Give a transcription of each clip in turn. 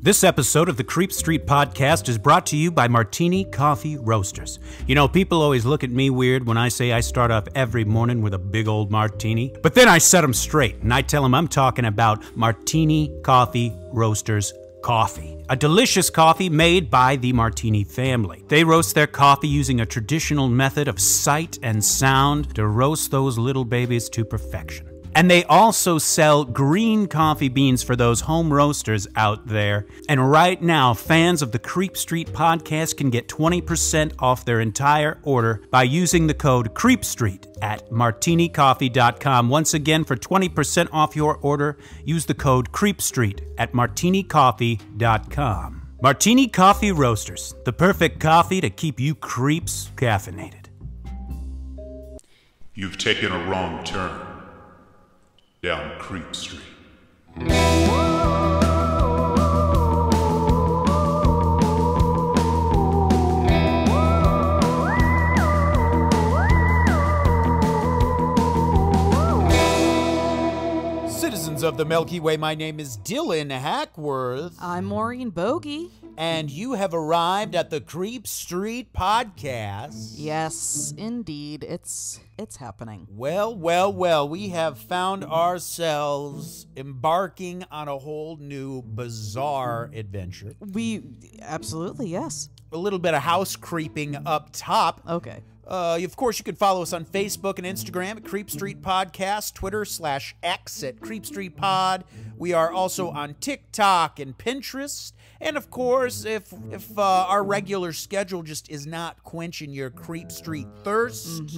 This episode of the Creep Street Podcast is brought to you by Martini Coffee Roasters. You know, people always look at me weird when I say I start off every morning with a big old martini. But then I set them straight, and I tell them I'm talking about Martini Coffee Roasters coffee. A delicious coffee made by the Martini family. They roast their coffee using a traditional method of sight and sound to roast those little babies to perfection. And they also sell green coffee beans for those home roasters out there. And right now, fans of the Creep Street Podcast can get 20% off their entire order by using the code CREEPSTREET at martinicoffee.com. Once again, for 20% off your order, use the code CREEPSTREET at martinicoffee.com. Martini Coffee Roasters, the perfect coffee to keep you creeps caffeinated. You've taken a wrong turn down Creep Street. Citizens of the Milky Way, my name is Dylan Hackworth. I'm Maureen Bogey. And you have arrived at the Creep Street Podcast. Yes, indeed. It's happening. Well, we have found ourselves embarking on a whole new bizarre adventure. Absolutely, yes. A little bit of house creeping up top. Okay. Of course, you can follow us on Facebook and Instagram at Creep Street Podcast, Twitter /X at Creep Street Pod. We are also on TikTok and Pinterest. And of course, if our regular schedule just is not quenching your Creep Street thirst,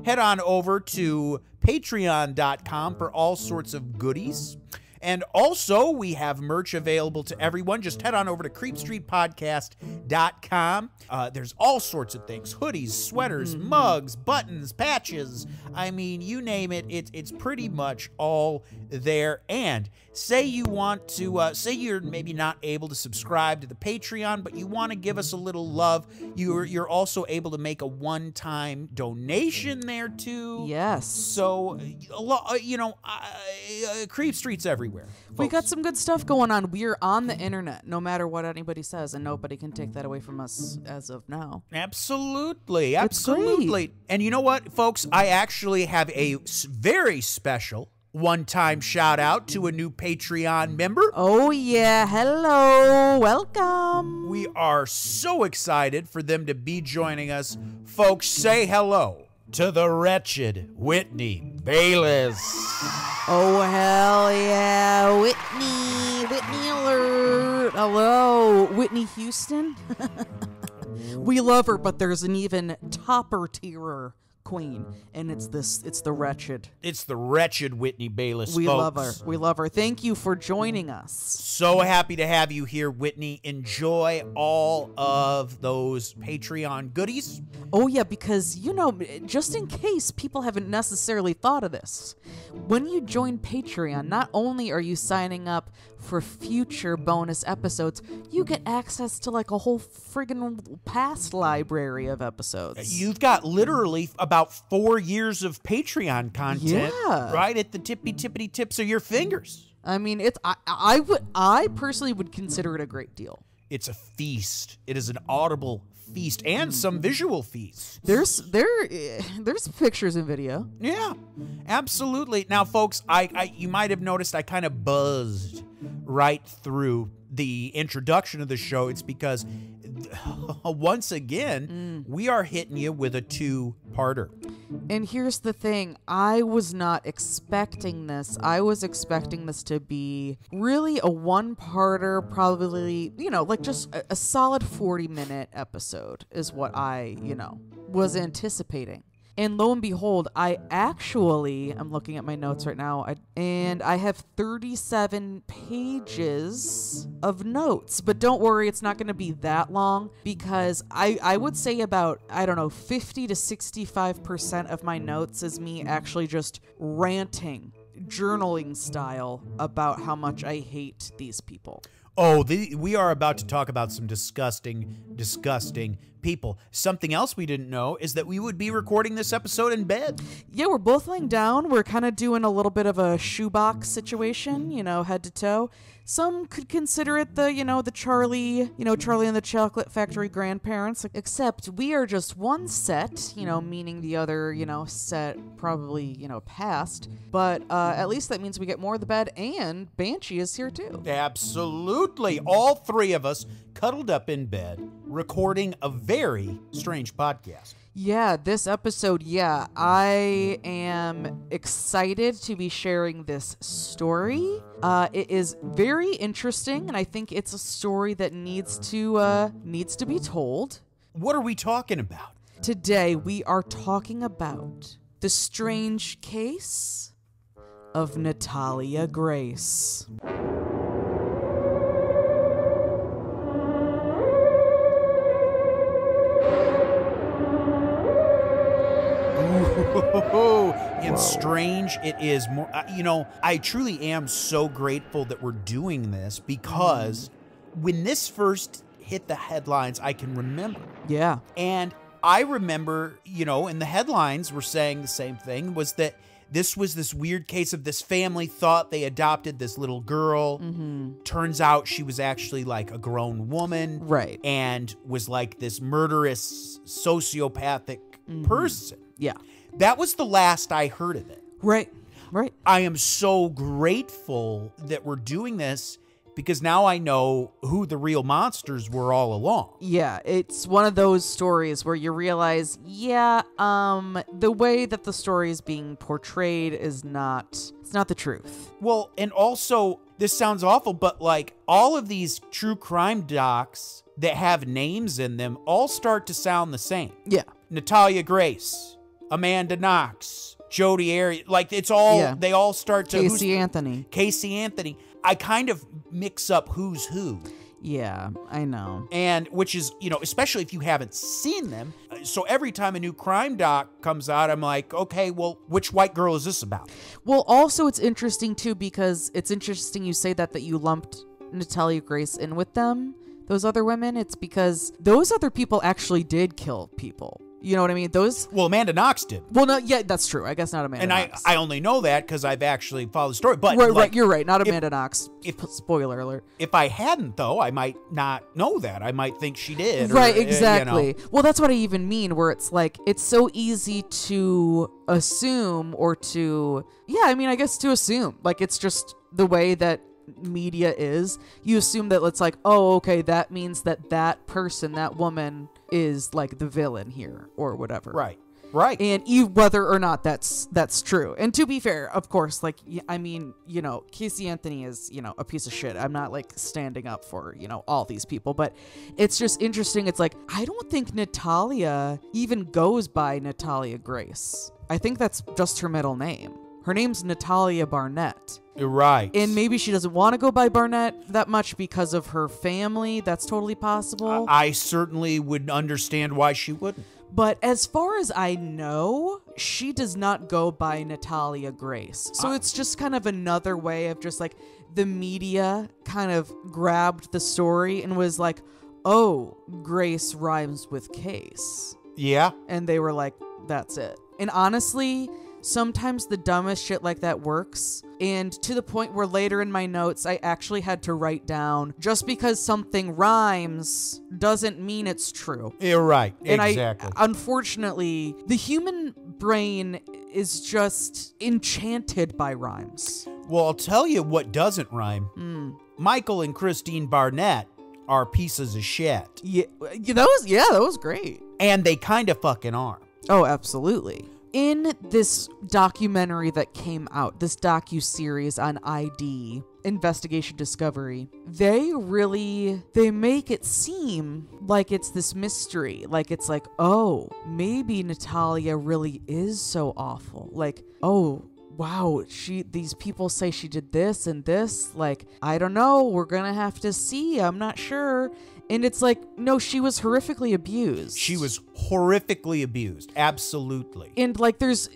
head on over to patreon.com for all sorts of goodies. And also, we have merch available to everyone. Just head on over to creepstreetpodcast.com. There's all sorts of things. Hoodies, sweaters, mugs, buttons, patches. I mean, you name it, it's pretty much all there. And say you want to, say you're maybe not able to subscribe to the Patreon, but you want to give us a little love, you're also able to make a one-time donation there, too. Yes. So, Creep Street's everywhere. We got some good stuff going on. We're on the internet, no matter what anybody says, and nobody can take that away from us as of now. Absolutely. It's great. And you know what, folks? I actually have a very special one-time shout-out to a new Patreon member. Oh, yeah. Hello. Welcome. We are so excited for them to be joining us. Folks, say hello to the wretched Whitney Bayless. Oh, hell yeah. Whitney alert. Hello. Whitney Houston. We love her, but there's an even topper tier queen, and it's the wretched. It's the wretched Whitney Bayless, We folks. love her. We love her. Thank you for joining us. So happy to have you here, Whitney. Enjoy all of those Patreon goodies. Oh, yeah, because, just in case people haven't necessarily thought of this, when you join Patreon, not only are you signing up for future bonus episodes, you get access to like a whole friggin' past library of episodes. You've got literally about 4 years of Patreon content right at the tippity tips of your fingers. I mean, I personally would consider it a great deal. It's a feast. It is an audible feast and some visual feasts. There's pictures and video. Yeah, absolutely. Now, folks, you might have noticed I kind of buzzed right through the introduction of the show. It's because once again, we are hitting you with a two-parter. And here's the thing. I was not expecting this. I was expecting this to be really a one-parter, probably, like just a solid 40-minute episode is what I, was anticipating. And lo and behold, I'm looking at my notes right now, and I have 37 pages of notes. But don't worry, it's not going to be that long, because I would say about, 50 to 65% of my notes is me actually just ranting, journaling style, about how much I hate these people. Oh, we are about to talk about some disgusting, disgusting people. Something else we didn't know is that we would be recording this episode in bed. Yeah, we're both laying down. We're kind of doing a little bit of a shoebox situation, head to toe. Some could consider it the Charlie and the Chocolate Factory grandparents, except we are just one set, meaning the other, set probably, passed. But at least that means we get more of the bed, and Banshee is here too. Absolutely. All three of us cuddled up in bed, recording a very strange podcast. Yeah, this episode, I am excited to be sharing this story. It is very interesting, and I think it's a story that needs to be told. What are we talking about? Today, we are talking about the strange case of Natalia Grace. And strange it is more. I truly am so grateful that we're doing this because when this first hit the headlines, I can remember. Yeah. And I remember, and the headlines were saying the same thing, was that this was this weird case of this family thought they adopted this little girl. Mm-hmm. Turns out she was actually like a grown woman. Right. And was like this murderous, sociopathic person. Yeah. That was the last I heard of it. Right. I am so grateful that we're doing this because now I know who the real monsters were all along. Yeah, it's one of those stories where you realize, the way that the story is being portrayed is it's not the truth. Well, and also, this sounds awful, but like all of these true crime docs that have names in them all start to sound the same. Yeah. Natalia Grace, Amanda Knox, Jodi Arias, like it's all, they all start to... Casey Anthony. I kind of mix up who's who. Yeah, I know. And which is, especially if you haven't seen them. So every time a new crime doc comes out, I'm like, okay, well, which white girl is this about? Well, also it's interesting too, because it's interesting you say that you lumped Natalia Grace in with them, those other women. It's because those other people actually did kill people. You know what I mean? Well, Amanda Knox did. Well, no, yeah, that's true. I guess not Amanda Knox. And I only know that because I've actually followed the story. But right, you're right. Not Amanda Knox. Spoiler alert. If I hadn't, though, I might not know that. I might think she did. Right, exactly. Well, that's what I even mean, where it's like, it's so easy to assume or to, I guess to assume. Like, it's just the way that media is. You assume that it's like, oh, okay, that means that person, that woman is like the villain here or whatever. Right. And whether or not that's true. And to be fair, of course, like, Casey Anthony is, a piece of shit. I'm not like standing up for, all these people, but it's just interesting. It's like, I don't think Natalia even goes by Natalia Grace. I think that's just her middle name. Her name's Natalia Barnett. You're right. And maybe she doesn't want to go by Barnett that much because of her family. That's totally possible. I certainly would understand why she wouldn't. But as far as I know, she does not go by Natalia Grace. So it's just kind of another way of just like the media kind of grabbed the story and was like, oh, Grace rhymes with case. Yeah. And they were like, that's it. And honestly, sometimes the dumbest shit like that works. And to the point where later in my notes, I actually had to write down, just because something rhymes doesn't mean it's true. You're right. And exactly. Unfortunately, the human brain is just enchanted by rhymes. Well, I'll tell you what doesn't rhyme. Michael and Christine Barnett are pieces of shit. Yeah, that was great. And they kind of fucking are. Oh, absolutely. In this documentary that came out, this docu-series on ID, Investigation Discovery, they make it seem like it's this mystery. Like, it's like, oh, maybe Natalia really is so awful. Like, oh, wow, these people say she did this and this. Like, I don't know. We're gonna have to see. I'm not sure. And it's like, no, she was horrifically abused. She was horrifically abused. Absolutely. And like, there's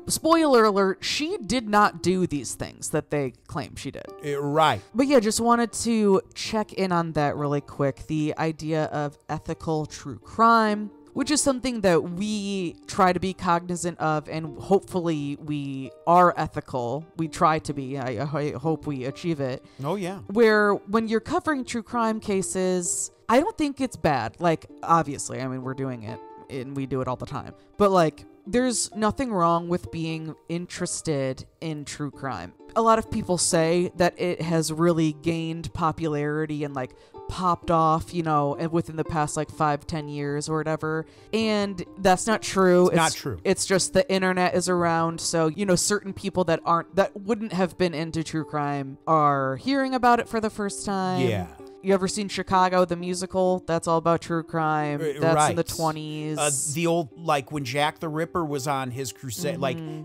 spoiler alert, she did not do these things that they claim she did. Right. But yeah, just wanted to check in on that really quick. The idea of ethical true crime, which is something that we try to be cognizant of, and hopefully we are ethical. We try to be. I hope we achieve it. Oh, yeah. Where when you're covering true crime cases, I don't think it's bad. Like, obviously, I mean, we're doing it, and we do it all the time. But, like, there's nothing wrong with being interested in true crime. A lot of people say that it has really gained popularity and, like, popped off, within the past 5-10 years or whatever, and that's not true. It's not true. It's just the internet is around, so certain people that wouldn't have been into true crime are hearing about it for the first time. Yeah. You ever seen Chicago, the musical? That's all about true crime. That's right. in the 20s. The old, when Jack the Ripper was on his crusade,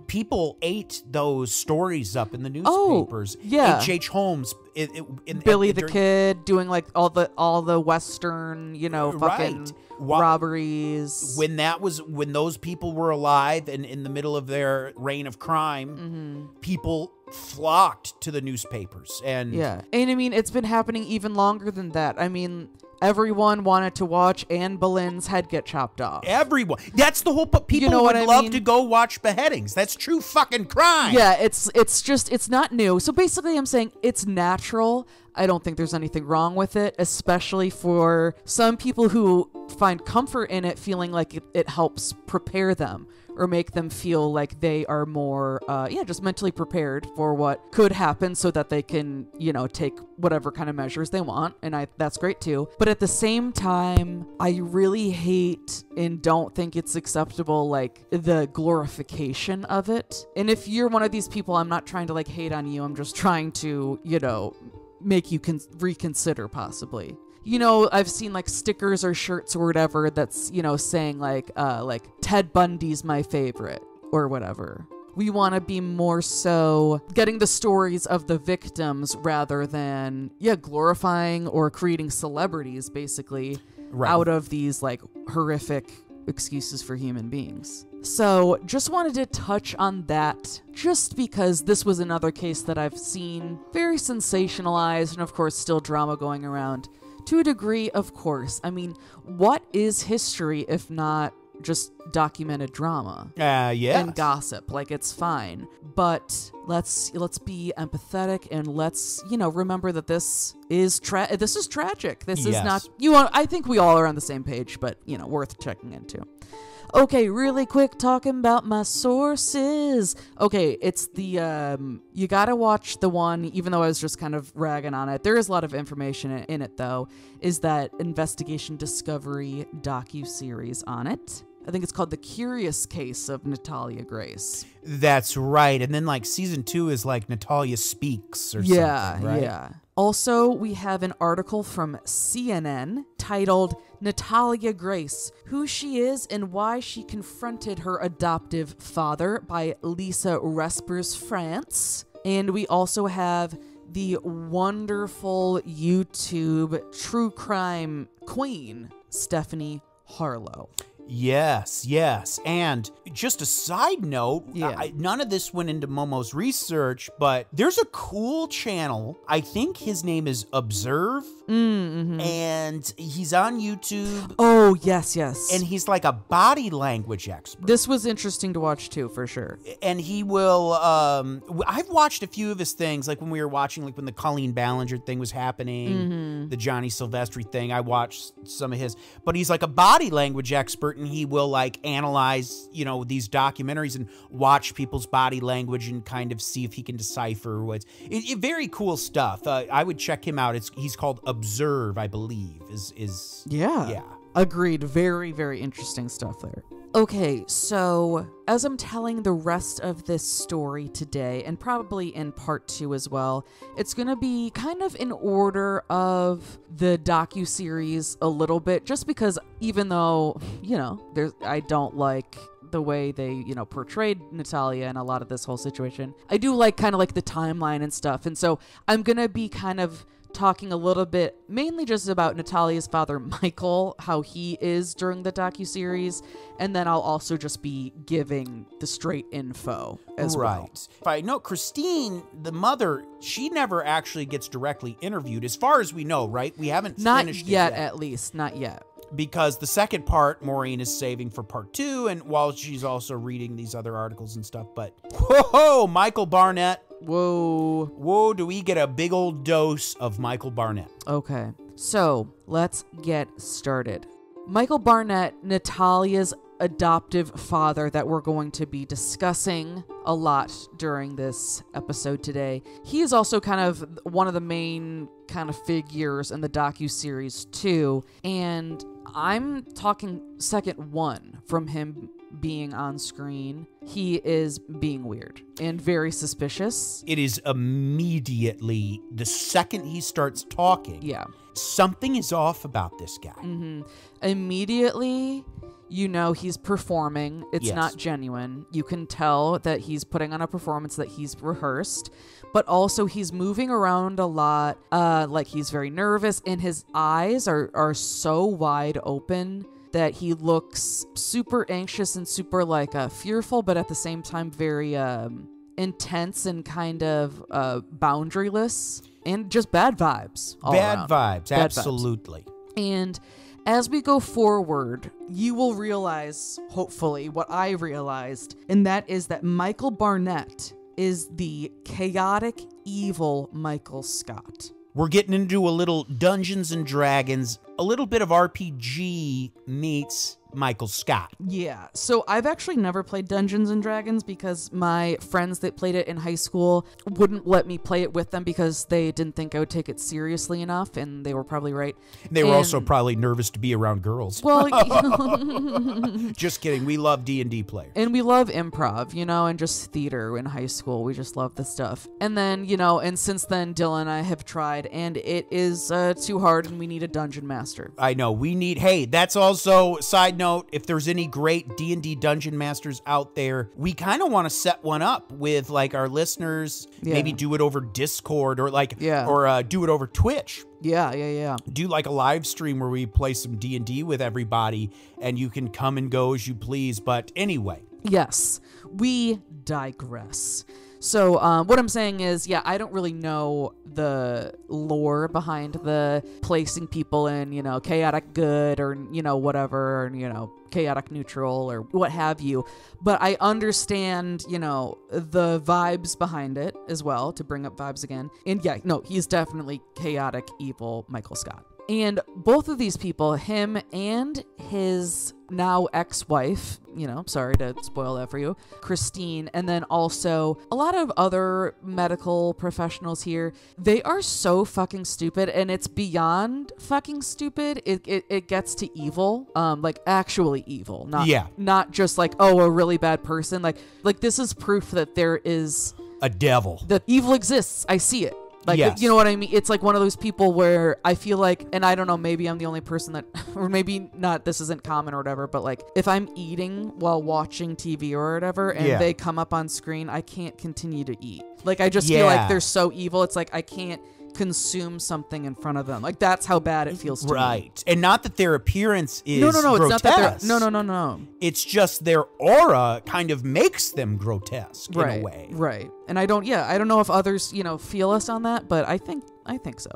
people ate those stories up in the newspapers. Yeah. H.H. Holmes. Billy the Kid doing all the Western, fucking robberies. When those people were alive and in the middle of their reign of crime, people flocked to the newspapers. And yeah. And I mean, it's been happening even longer than that. I mean, everyone wanted to watch Anne Boleyn's head get chopped off. Everyone. That's the whole... People would love to go watch beheadings. That's true fucking crime. Yeah, it's not new. So basically I'm saying it's natural. I don't think there's anything wrong with it, especially for some people who find comfort in it, feeling like it helps prepare them or make them feel like they are more, just mentally prepared for what could happen so that they can, take whatever kind of measures they want. And that's great too. But at the same time, I really hate and don't think it's acceptable, the glorification of it. And if you're one of these people, I'm not trying to hate on you. I'm just trying to, make you reconsider possibly. I've seen stickers or shirts or whatever that's, saying Ted Bundy's my favorite or whatever. We want to be more so getting the stories of the victims rather than, glorifying or creating celebrities basically out of these horrific excuses for human beings. So just wanted to touch on that just because this was another case that I've seen very sensationalized and of course still drama going around. To a degree, of course. I mean, what is history if not just documented drama? Yeah. And gossip. It's fine. But let's be empathetic and let's, remember that this is tragic. This is not... I think we all are on the same page, but, worth checking into. Okay, really quick, talking about my sources. Okay, it's the, you gotta watch the one, even though I was just kind of ragging on it. There is a lot of information in it, though, is that Investigation Discovery docu-series on it. I think it's called The Curious Case of Natalia Grace. That's right. And then season 2 is Natalia Speaks or something, right? Yeah. Also, we have an article from CNN titled Natalia Grace, Who She Is and Why She Confronted Her Adoptive Father by Lisa Respers France. And we also have the wonderful YouTube true crime queen, Stephanie Harlow. Yes. And just a side note, none of this went into Momo's research, but there's a cool channel. I think his name is Observe, and he's on YouTube. Oh, yes. And he's a body language expert. This was interesting to watch too, for sure. And he will, I've watched a few of his things, when we were watching, when the Colleen Ballinger thing was happening, the Johnny Silvestri thing, I watched some of his, but he's a body language expert, and he will analyze, these documentaries and watch people's body language and kind of see if he can decipher what's very cool stuff. I would check him out. He's called Observe, I believe. Yeah. Agreed. Very, very interesting stuff there. Okay, so as I'm telling the rest of this story today, and probably in part 2 as well, it's going to be kind of in order of the docuseries a little bit, just because even though, I don't like the way they, portrayed Natalia and a lot of this whole situation, I do kind of like the timeline and stuff. And so I'm going to be kind of talking a little bit, mainly just about Natalia's father, Michael, how he is during the docuseries, and then I'll also just be giving the straight info as well. Right. If I know, Christine, the mother, she never actually gets directly interviewed, as far as we know, right? We haven't finished it yet. At least. Not yet. Because the second part, Maureen is saving for part 2, and while she's also reading these other articles and stuff, but whoa, Michael Barnett. Whoa, do we get a big old dose of Michael Barnett. Okay, so let's get started. Michael Barnett, Natalia's adoptive father that we're going to be discussing a lot during this episode today. He is also kind of one of the main kind of figures in the docuseries too, and I'm talking second one from him being on screen. He is being weird and very suspicious. It is immediately, the second he starts talking, yeah, something is off about this guy. Immediately, you know he's performing. It's not genuine. You can tell that he's putting on a performance that he's rehearsed, but also he's moving around a lot, like he's very nervous, and his eyes are so wide open that he looks super anxious and super like fearful, but at the same time very intense and kind of boundaryless, and just bad vibes all around. Bad vibes, absolutely. And as we go forward, you will realize, hopefully, what I realized, and that is that Michael Barnett is the chaotic, evil Michael Scott. We're getting into a little Dungeons and Dragons, a little bit of RPG meets Michael Scott. Yeah, so I've actually never played Dungeons and Dragons because my friends that played it in high school wouldn't let me play it with them because they didn't think I would take it seriously enough, and they were probably right. They were also probably nervous to be around girls. Well, just kidding. We love D&D players. And we love improv, and just theater in high school. We just love this stuff. And then, and since then, Dylan and I have tried, and it is too hard, and we need a dungeon master. I know. Hey, that's also, side note, if there's any great D&D dungeon masters out there, we kind of want to set one up with like our listeners, maybe do it over Discord or do it over Twitch. Yeah. Do like a live stream where we play some D&D with everybody and you can come and go as you please. But anyway. Yes, we digress. So what I'm saying is, I don't really know the lore behind the placing people in, chaotic good or, whatever, or, chaotic neutral or what have you. But I understand, the vibes behind it as well, to bring up vibes again. And he's definitely chaotic, evil Michael Scott. And both of these people, him and his now ex-wife, sorry to spoil that for you, Christine, and then also a lot of other medical professionals here, they are so fucking stupid, and it's beyond fucking stupid. It gets to evil, like actually evil, not just like, a really bad person. Like this is proof that there is a devil. That evil exists. I see it. Like, yes. You know what I mean? It's like one of those people where I feel like, and I don't know, maybe I'm the only person that, or maybe not, this isn't common or whatever, but like if I'm eating while watching TV or whatever and they come up on screen, I can't continue to eat. Like I just feel like they're so evil. It's like I can't consume something in front of them. Like that's how bad it feels to me. Right. And not that their appearance is No, grotesque. it's not that they're no. It's just their aura kind of makes them grotesque in a way. Right. And I don't know if others, feel us on that, but I think so.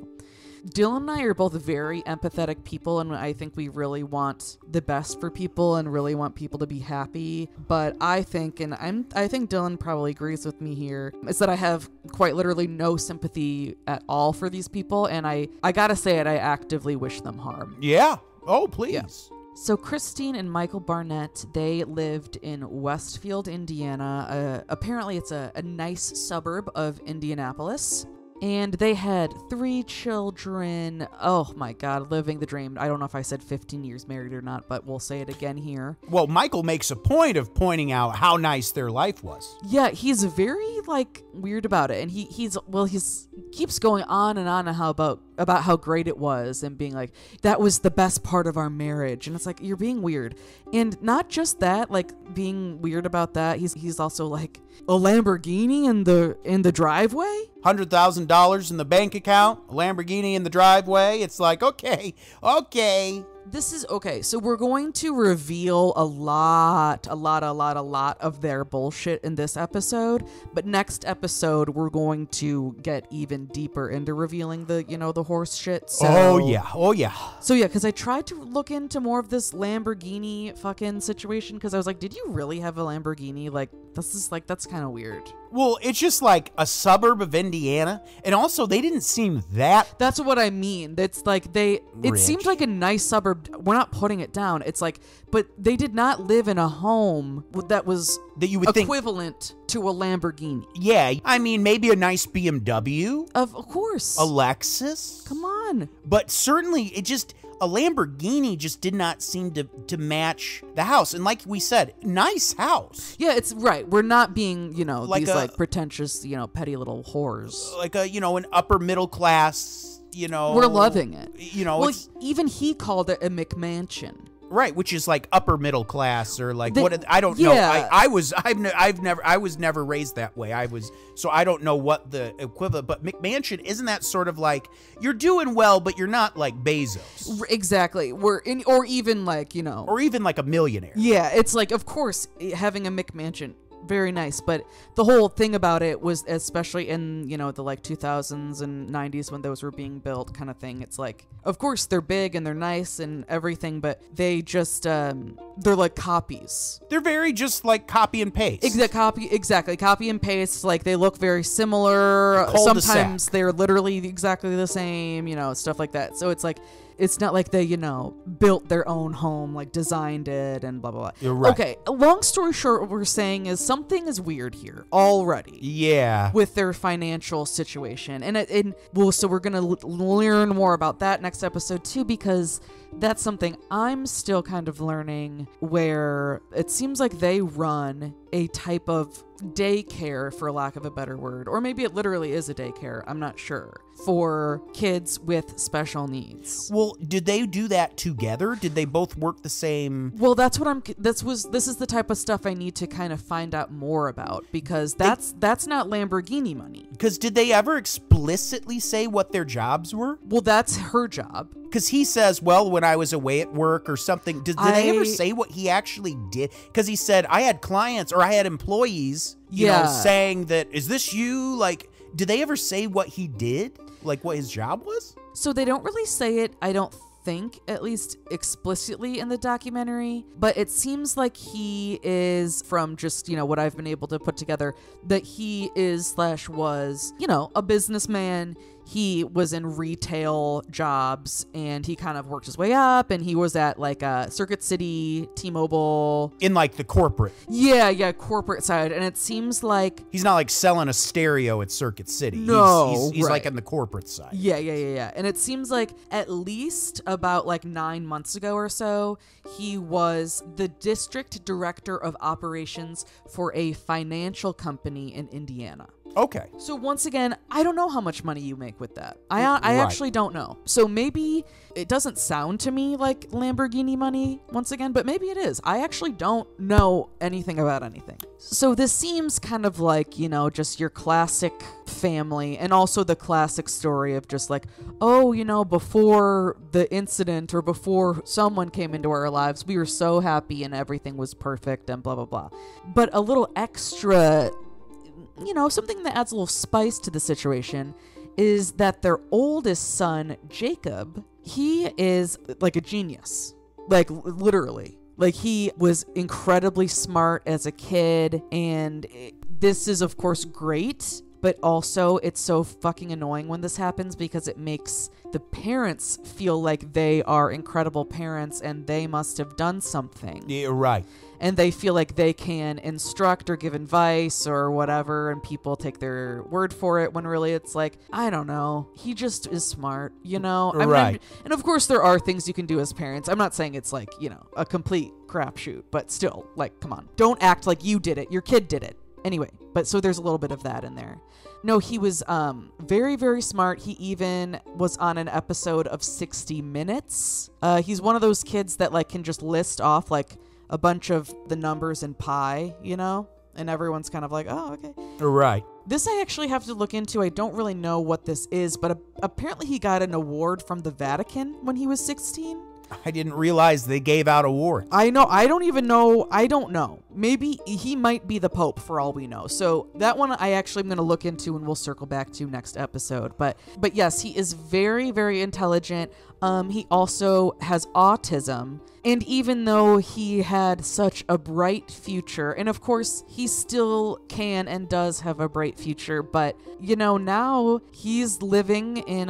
Dylan and I are both very empathetic people, and I think we really want the best for people and really want people to be happy. But I think, and I think Dylan probably agrees with me here, is that I have quite literally no sympathy at all for these people, and I gotta say it, I actively wish them harm. Yeah. Oh, please. Yeah. So Christine and Michael Barnett, they lived in Westfield, Indiana. Apparently it's a nice suburb of Indianapolis. And they had 3 children. Oh my God, living the dream. I don't know if I said 15 years married or not, but we'll say it again here. Well, Michael makes a point of pointing out how nice their life was. Yeah, he's very weird about it. And he keeps going on and on how about about how great it was and being like, that was the best part of our marriage. And it's like, you're being weird. And not just that, like being weird about that, he's also like, a Lamborghini in the driveway? $100,000 in the bank account, a Lamborghini in the driveway. It's like, okay. This is okay. So we're going to reveal a lot of their bullshit in this episode. But next episode, we're going to get even deeper into revealing the horse shit. So, Oh yeah. So yeah, because I tried to look into more of this Lamborghini fucking situation because I was like, did you really have a Lamborghini? Like, that's kind of weird. Well, it's just like a suburb of Indiana. And also, they didn't seem that That's what I mean. That's like it Rich. seemed like a nice suburb. We're not putting it down. It's like, but they did not live in a home that was that you would think. equivalent to a Lamborghini. Yeah, I mean, maybe a nice BMW, Of course. a Lexus. Come on. But certainly, a Lamborghini just did not seem to match the house. And like we said, nice house. Yeah, it's right. We're not being, Like these a- like pretentious, petty little whores. Like an upper middle class, We're loving it. Well, it's, even he called it a McMansion. right, which is like upper middle class or like I don't yeah. know. I was never raised that way. So I don't know what the equivalent, but McMansion, isn't that sort of like you're doing well, but you're not like Bezos Exactly. Or even like, or even like a millionaire. Yeah, it's like, of course, having a McMansion, very nice. But the whole thing about it was, especially in, the like 2000s and 90s when those were being built kind of thing, it's like, of course, they're big and they're nice and everything, but they just, they're like copies. They're very just like copy and paste. Exactly. Copy and paste. Like, they look very similar. Cul-de-sac. Sometimes they're literally exactly the same, stuff like that. So it's like, it's not like they, built their own home, like designed it and blah, blah, blah. You're right. Okay, long story short, what we're saying is something is weird here already. Yeah. With their financial situation. So we're going to learn more about that next episode too, because that's something I'm still kind of learning, where it seems like they run a type of daycare, for lack of a better word, or maybe it literally is a daycare, I'm not sure, for kids with special needs. Well, did they do that together? Did they both work the same? Well, this is the type of stuff I need to kind of find out more about, because that's not Lamborghini money. Because did they ever explicitly say what their jobs were? Well, that's her job. Because he says, well, when I was away at work or something. Did they ever say what he actually did? Because he said, I had clients or I had employees, saying that, is this you? Like, did they ever say what he did? Like, what his job was? So they don't really say it, I don't think, at least explicitly in the documentary, but it seems like he is, from just, what I've been able to put together, that he is / was, a businessman. He was in retail jobs and he kind of worked his way up, and he was at like Circuit City, T-Mobile. In like the corporate. Yeah, corporate side. And it seems like he's not like selling a stereo at Circuit City. No, he's right. like on the corporate side. Yeah. And it seems like at least about like 9 months ago or so, he was the district director of operations for a financial company in Indiana. Okay. So once again, I don't know how much money you make with that. I Right. actually don't know. So maybe it doesn't sound to me like Lamborghini money once again, but maybe it is. I actually don't know anything about anything. So this seems kind of like, just your classic family, and also the classic story of just like, before the incident or before someone came into our lives, we were so happy and everything was perfect and blah, blah, blah. But a little extra, something that adds a little spice to the situation is that their oldest son, Jacob, he is like a genius. Like, literally. Like, he was incredibly smart as a kid, and this is, of course, great, but also it's so fucking annoying when this happens, because it makes the parents feel like they are incredible parents and they must have done something. Yeah, right. And they feel like they can instruct or give advice or whatever, and people take their word for it, when really it's like, I don't know, he just is smart, Right. And of course there are things you can do as parents. I'm not saying it's like, a complete crapshoot, but still, like, come on. Don't act like you did it. Your kid did it. Anyway, but so there's a little bit of that in there. No, he was very, very smart. He even was on an episode of 60 Minutes. He's one of those kids that like can just list off like a bunch of the numbers in pi, you know? And everyone's kind of like, oh, okay. Right. This I actually have to look into. I don't really know what this is, but apparently he got an award from the Vatican when he was 16. I didn't realize they gave out awards. I know. I don't even know. I don't know. Maybe he might be the Pope for all we know. So that one I actually am going to look into and we'll circle back to next episode. But yes, he is very, very intelligent. He also has autism. And even though he had such a bright future, and of course he still can and does have a bright future, but you know, now he's living in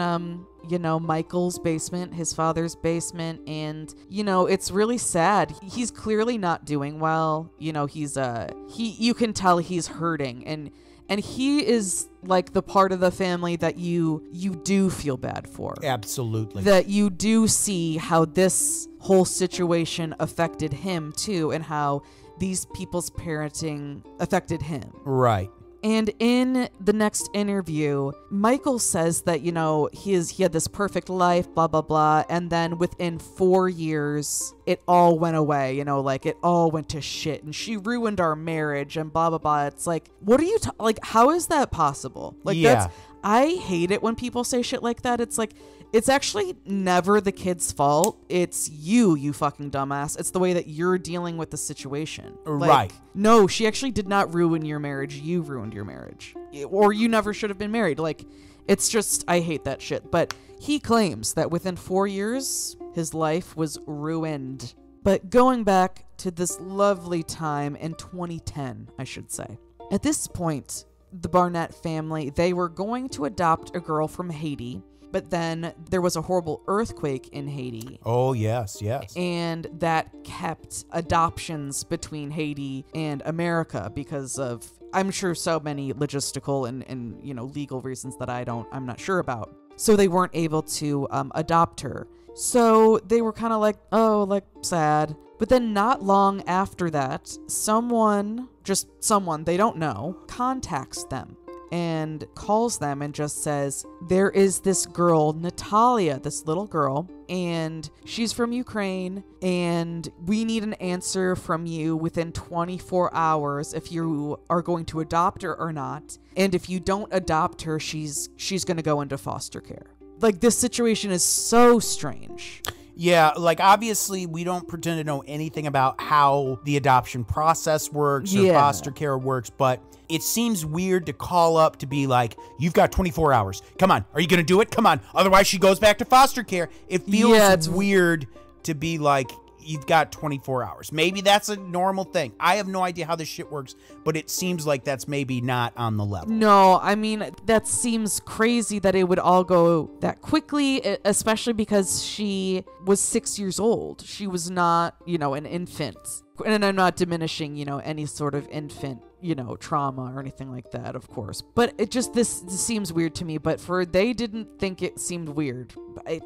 Michael's basement, his father's basement, and you know, it's really sad. He's clearly not doing well. You know, you can tell he's hurting, and he is like the part of the family that you do feel bad for. Absolutely. That you do see how this whole situation affected him too, and how these people's parenting affected him. Right. And in the next interview, Michael says that, you know, he had this perfect life, blah, blah, blah. And then within 4 years, it all went away, you know, like it all went to shit. And she ruined our marriage and blah, blah, blah. It's like, what are you, like, how is that possible? Like, yeah. I hate it when people say shit like that. It's like, it's actually never the kid's fault. It's you fucking dumbass. It's the way that you're dealing with the situation. Like, right. No, she actually did not ruin your marriage. You ruined your marriage. Or you never should have been married. Like, it's just, I hate that shit. But he claims that within 4 years, his life was ruined. But going back to this lovely time in 2010, I should say. At this point, the Barnett family, they were going to adopt a girl from Haiti. But then there was a horrible earthquake in Haiti. Oh, yes. And that kept adoptions between Haiti and America because of, I'm sure, so many logistical and you know, legal reasons that I'm not sure about. So they weren't able to adopt her. So they were kind of like, oh, like sad. But then not long after that, someone they don't know, contacts them and calls them and just says, there is this girl, Natalia, this little girl, and she's from Ukraine, and we need an answer from you within 24 hours if you are going to adopt her or not. And if you don't adopt her, she's going to go into foster care. Like, this situation is so strange. Yeah, like, obviously, we don't pretend to know anything about how the adoption process works or foster care works, but it seems weird to call up to be like, you've got 24 hours. Come on. Are you going to do it? Come on. Otherwise, she goes back to foster care. It feels weird to be like, you've got 24 hours. Maybe that's a normal thing. I have no idea how this shit works, but it seems like that's maybe not on the level. No, I mean, that seems crazy that it would all go that quickly, especially because she was 6 years old. She was not, you know, an infant. And I'm not diminishing, you know, any sort of infant, you know, trauma or anything like that, of course. But it just, this seems weird to me. But they didn't think it seemed weird.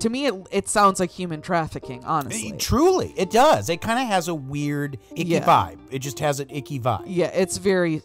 To me, it sounds like human trafficking, honestly. Truly, it does. It kind of has a weird, icky vibe. It just has an icky vibe. Yeah, it's very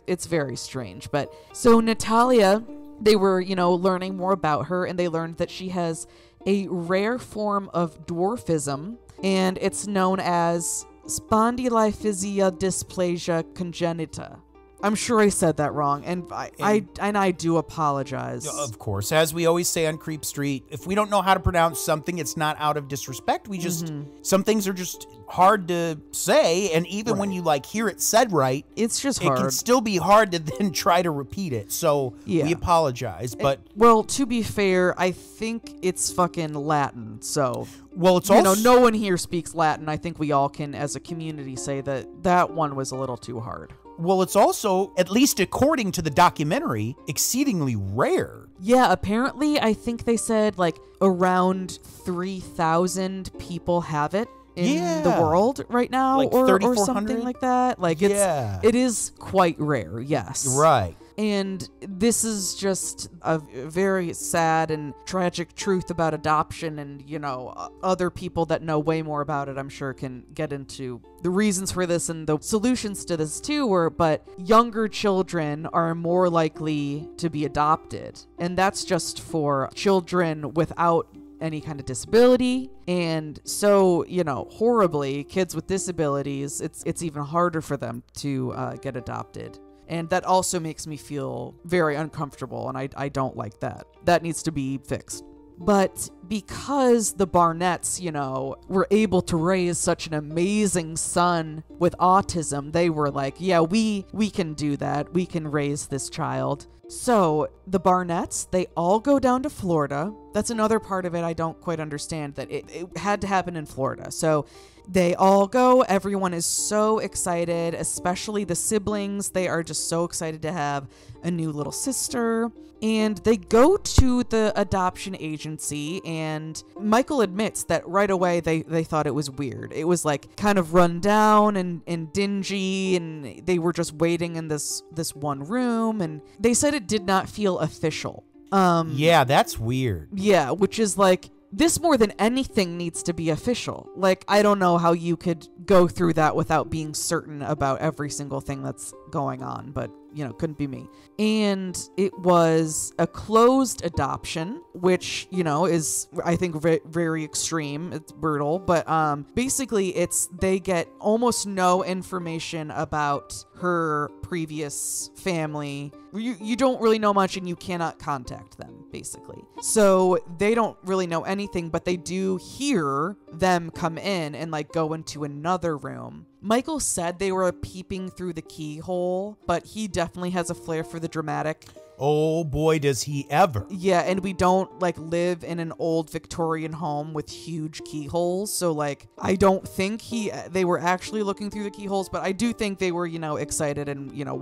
strange. But so Natalia, they were, you know, learning more about her, and they learned that she has a rare form of dwarfism, and it's known as spondyloepiphyseal dysplasia congenita. I'm sure I said that wrong, and I do apologize. Of course. As we always say on Creep Street, if we don't know how to pronounce something, it's not out of disrespect. We just, some things are just hard to say, and even when you like hear it said right, it's just hard. It can still be hard to then try to repeat it. So we apologize, but well, to be fair, I think it's fucking Latin. So well, it's also, no one here speaks Latin. I think we all can, as a community, say that one was a little too hard. Well, it's also, at least according to the documentary, exceedingly rare. Yeah, apparently, I think they said like around 3,000 people have it in the world right now, like or something like that. Like, it is quite rare, yes. Right. And this is just a very sad and tragic truth about adoption, and, you know, other people that know way more about it, I'm sure, can get into the reasons for this and the solutions to this too, but younger children are more likely to be adopted. And that's just for children without any kind of disability. And so, you know, horribly, kids with disabilities, it's even harder for them to get adopted. And that also makes me feel very uncomfortable, and I don't like that. That needs to be fixed. But because the Barnetts, you know, were able to raise such an amazing son with autism, they were like, yeah, we can do that. We can raise this child. So the Barnetts, they all go down to Florida. That's another part of it I don't quite understand, that it had to happen in Florida. So they all go. Everyone is so excited, especially the siblings. They are just so excited to have a new little sister. And they go to the adoption agency, and Michael admits that right away they thought it was weird. It was like kind of run down and dingy, and they were just waiting in this one room, and they said it did not feel official. Yeah, that's weird. Yeah, which is like, this more than anything needs to be official. Like, I don't know how you could go through that without being certain about every single thing that's going on, but, you know, couldn't be me. And it was a closed adoption, which, you know, is, I think, very extreme. It's brutal, but basically they get almost no information about her previous family. You don't really know much, and you cannot contact them, basically. So they don't really know anything, but they do hear them come in and like go into another room. Michael said they were peeping through the keyhole, but he definitely has a flair for the dramatic. Oh boy, does he ever. Yeah, and we don't like live in an old Victorian home with huge keyholes, so like I don't think they were actually looking through the keyholes, but I do think they were, you know, excited and, you know,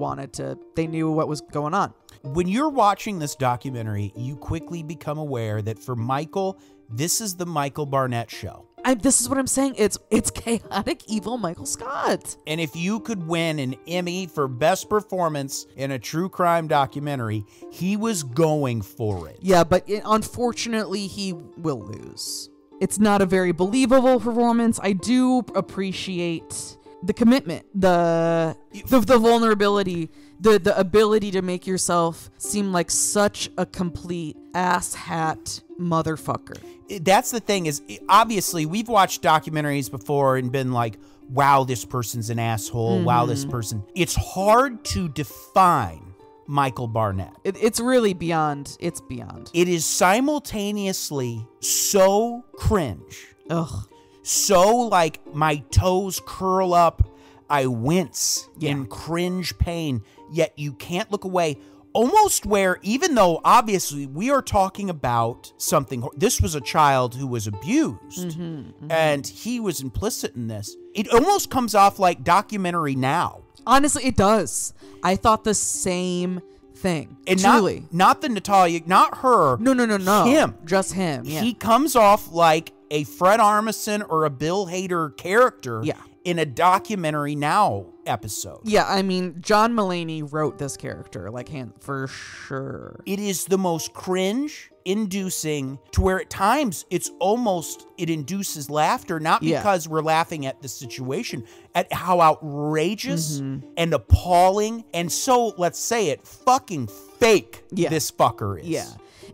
they knew what was going on. When you're watching this documentary, you quickly become aware that for Michael, this is the Michael Barnett show. This is what I'm saying. It's chaotic, evil Michael Scott. And if you could win an Emmy for best performance in a true crime documentary, he was going for it. Yeah, but unfortunately, he will lose. It's not a very believable performance. I do appreciate the commitment, the vulnerability, the ability to make yourself seem like such a complete asshat motherfucker. That's the thing, is obviously we've watched documentaries before and been like, wow, this person's an asshole. Mm-hmm. Wow, this person. It's hard to define Michael Barnett. It's really beyond. It's beyond. It is simultaneously so cringe. Ugh. So like my toes curl up. I wince in cringe pain, yet you can't look away. Almost where, even though obviously we are talking about something, this was a child who was abused, and he was implicit in this. It almost comes off like documentary now. Honestly, it does. I thought the same thing. And truly. Not the Natalia, not her. No. Him. Just him. Yeah. He comes off like a Fred Armisen or a Bill Hader character. Yeah. In a documentary now episode. Yeah, I mean, John Mulaney wrote this character, like, for sure. It is the most cringe-inducing, to where at times it induces laughter, not because we're laughing at the situation, at how outrageous and appalling and so, let's say it, fucking fake this fucker is. Yeah.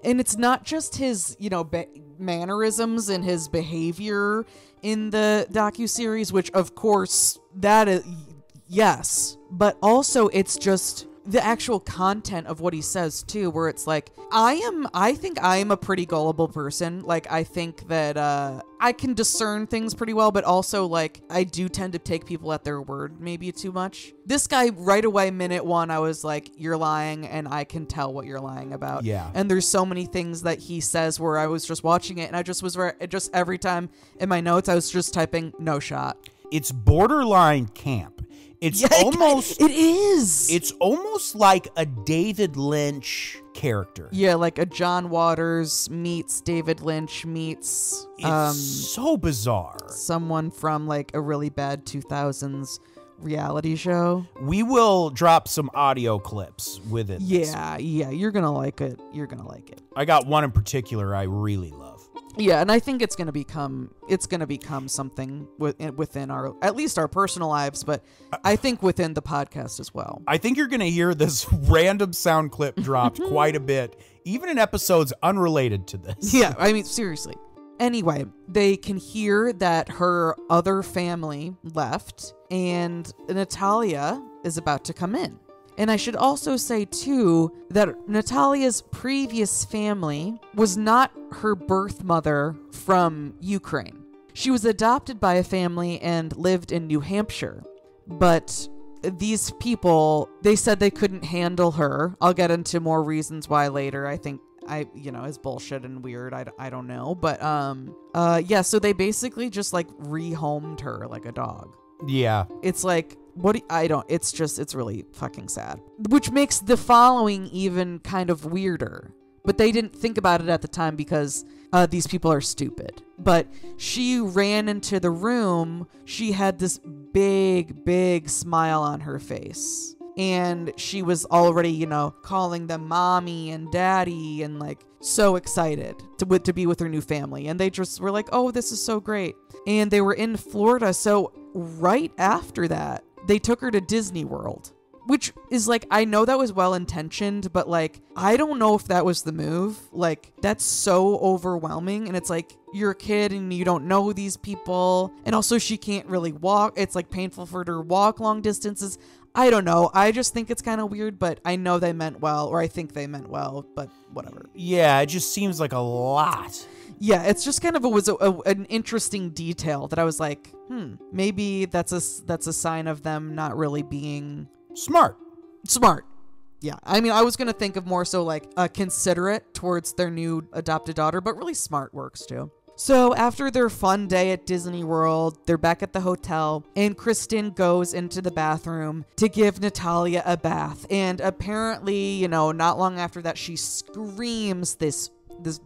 And it's not just his, you know, mannerisms and his behavior in the docuseries, which of course that is, yes, but also it's just the actual content of what he says too, where it's like, I think I am a pretty gullible person. Like, I think that I can discern things pretty well, but also like I do tend to take people at their word maybe too much. This guy, right away, minute one, I was like, you're lying, and I can tell what you're lying about. Yeah. And there's so many things that he says where I was just watching it, and I just was just every time in my notes I was just typing no shot. It's borderline camp. It is. It's almost like a David Lynch character. Yeah, like a John Waters meets David Lynch meets it's so bizarre. Someone from like a really bad 2000s reality show. We will drop some audio clips with it. Yeah, you're gonna like it. I got one in particular I really love. Yeah, and I think it's gonna become something within our, at least our personal lives, but I think within the podcast as well. I think you're gonna hear this random sound clip dropped quite a bit, even in episodes unrelated to this. Yeah, I mean, seriously. Anyway, they can hear that her other family left, and Natalia is about to come in. And I should also say, too, that Natalia's previous family was not her birth mother from Ukraine. She was adopted by a family and lived in New Hampshire. But these people, they said they couldn't handle her. I'll get into more reasons why later. I think is bullshit and weird. I don't know. But, yeah, so they basically just, like, rehomed her like a dog. Yeah. It's like, it's really fucking sad. Which makes the following even kind of weirder. But they didn't think about it at the time because these people are stupid. But she ran into the room. She had this big, big smile on her face. And she was already, calling them mommy and daddy and like so excited to be with her new family. And they just were like, oh, this is so great. And they were in Florida. So right after that, they took her to Disney World, which is like, I know that was well-intentioned, but like, I don't know if that was the move. Like, that's so overwhelming. And it's like, you're a kid and you don't know these people. And also she can't really walk. It's like painful for her to walk long distances. I don't know. I just think it's kind of weird, but I know they meant well, or I think they meant well, but whatever. Yeah, it just seems like a lot. Yeah, it's just kind of an interesting detail that I was like, maybe that's a sign of them not really being smart. Yeah, I mean, I was gonna think of more so like considerate towards their new adopted daughter, but really smart works too. So after their fun day at Disney World, they're back at the hotel, and Kristen goes into the bathroom to give Natalia a bath. And apparently, not long after that, she screams this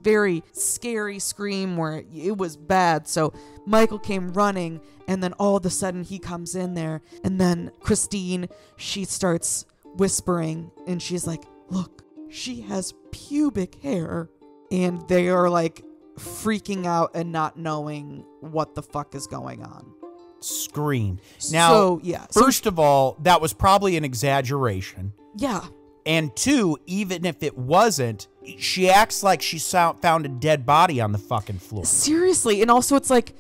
very scary scream where it was bad. So Michael came running, and then all of a sudden he comes in there, and then Christine, she starts whispering, and she's like, look, she has pubic hair. And they are like freaking out and not knowing what the fuck is going on. Scream. Now, first of all, that was probably an exaggeration. Yeah. And two, even if it wasn't, she acts like she found a dead body on the fucking floor. Seriously. And also it's like,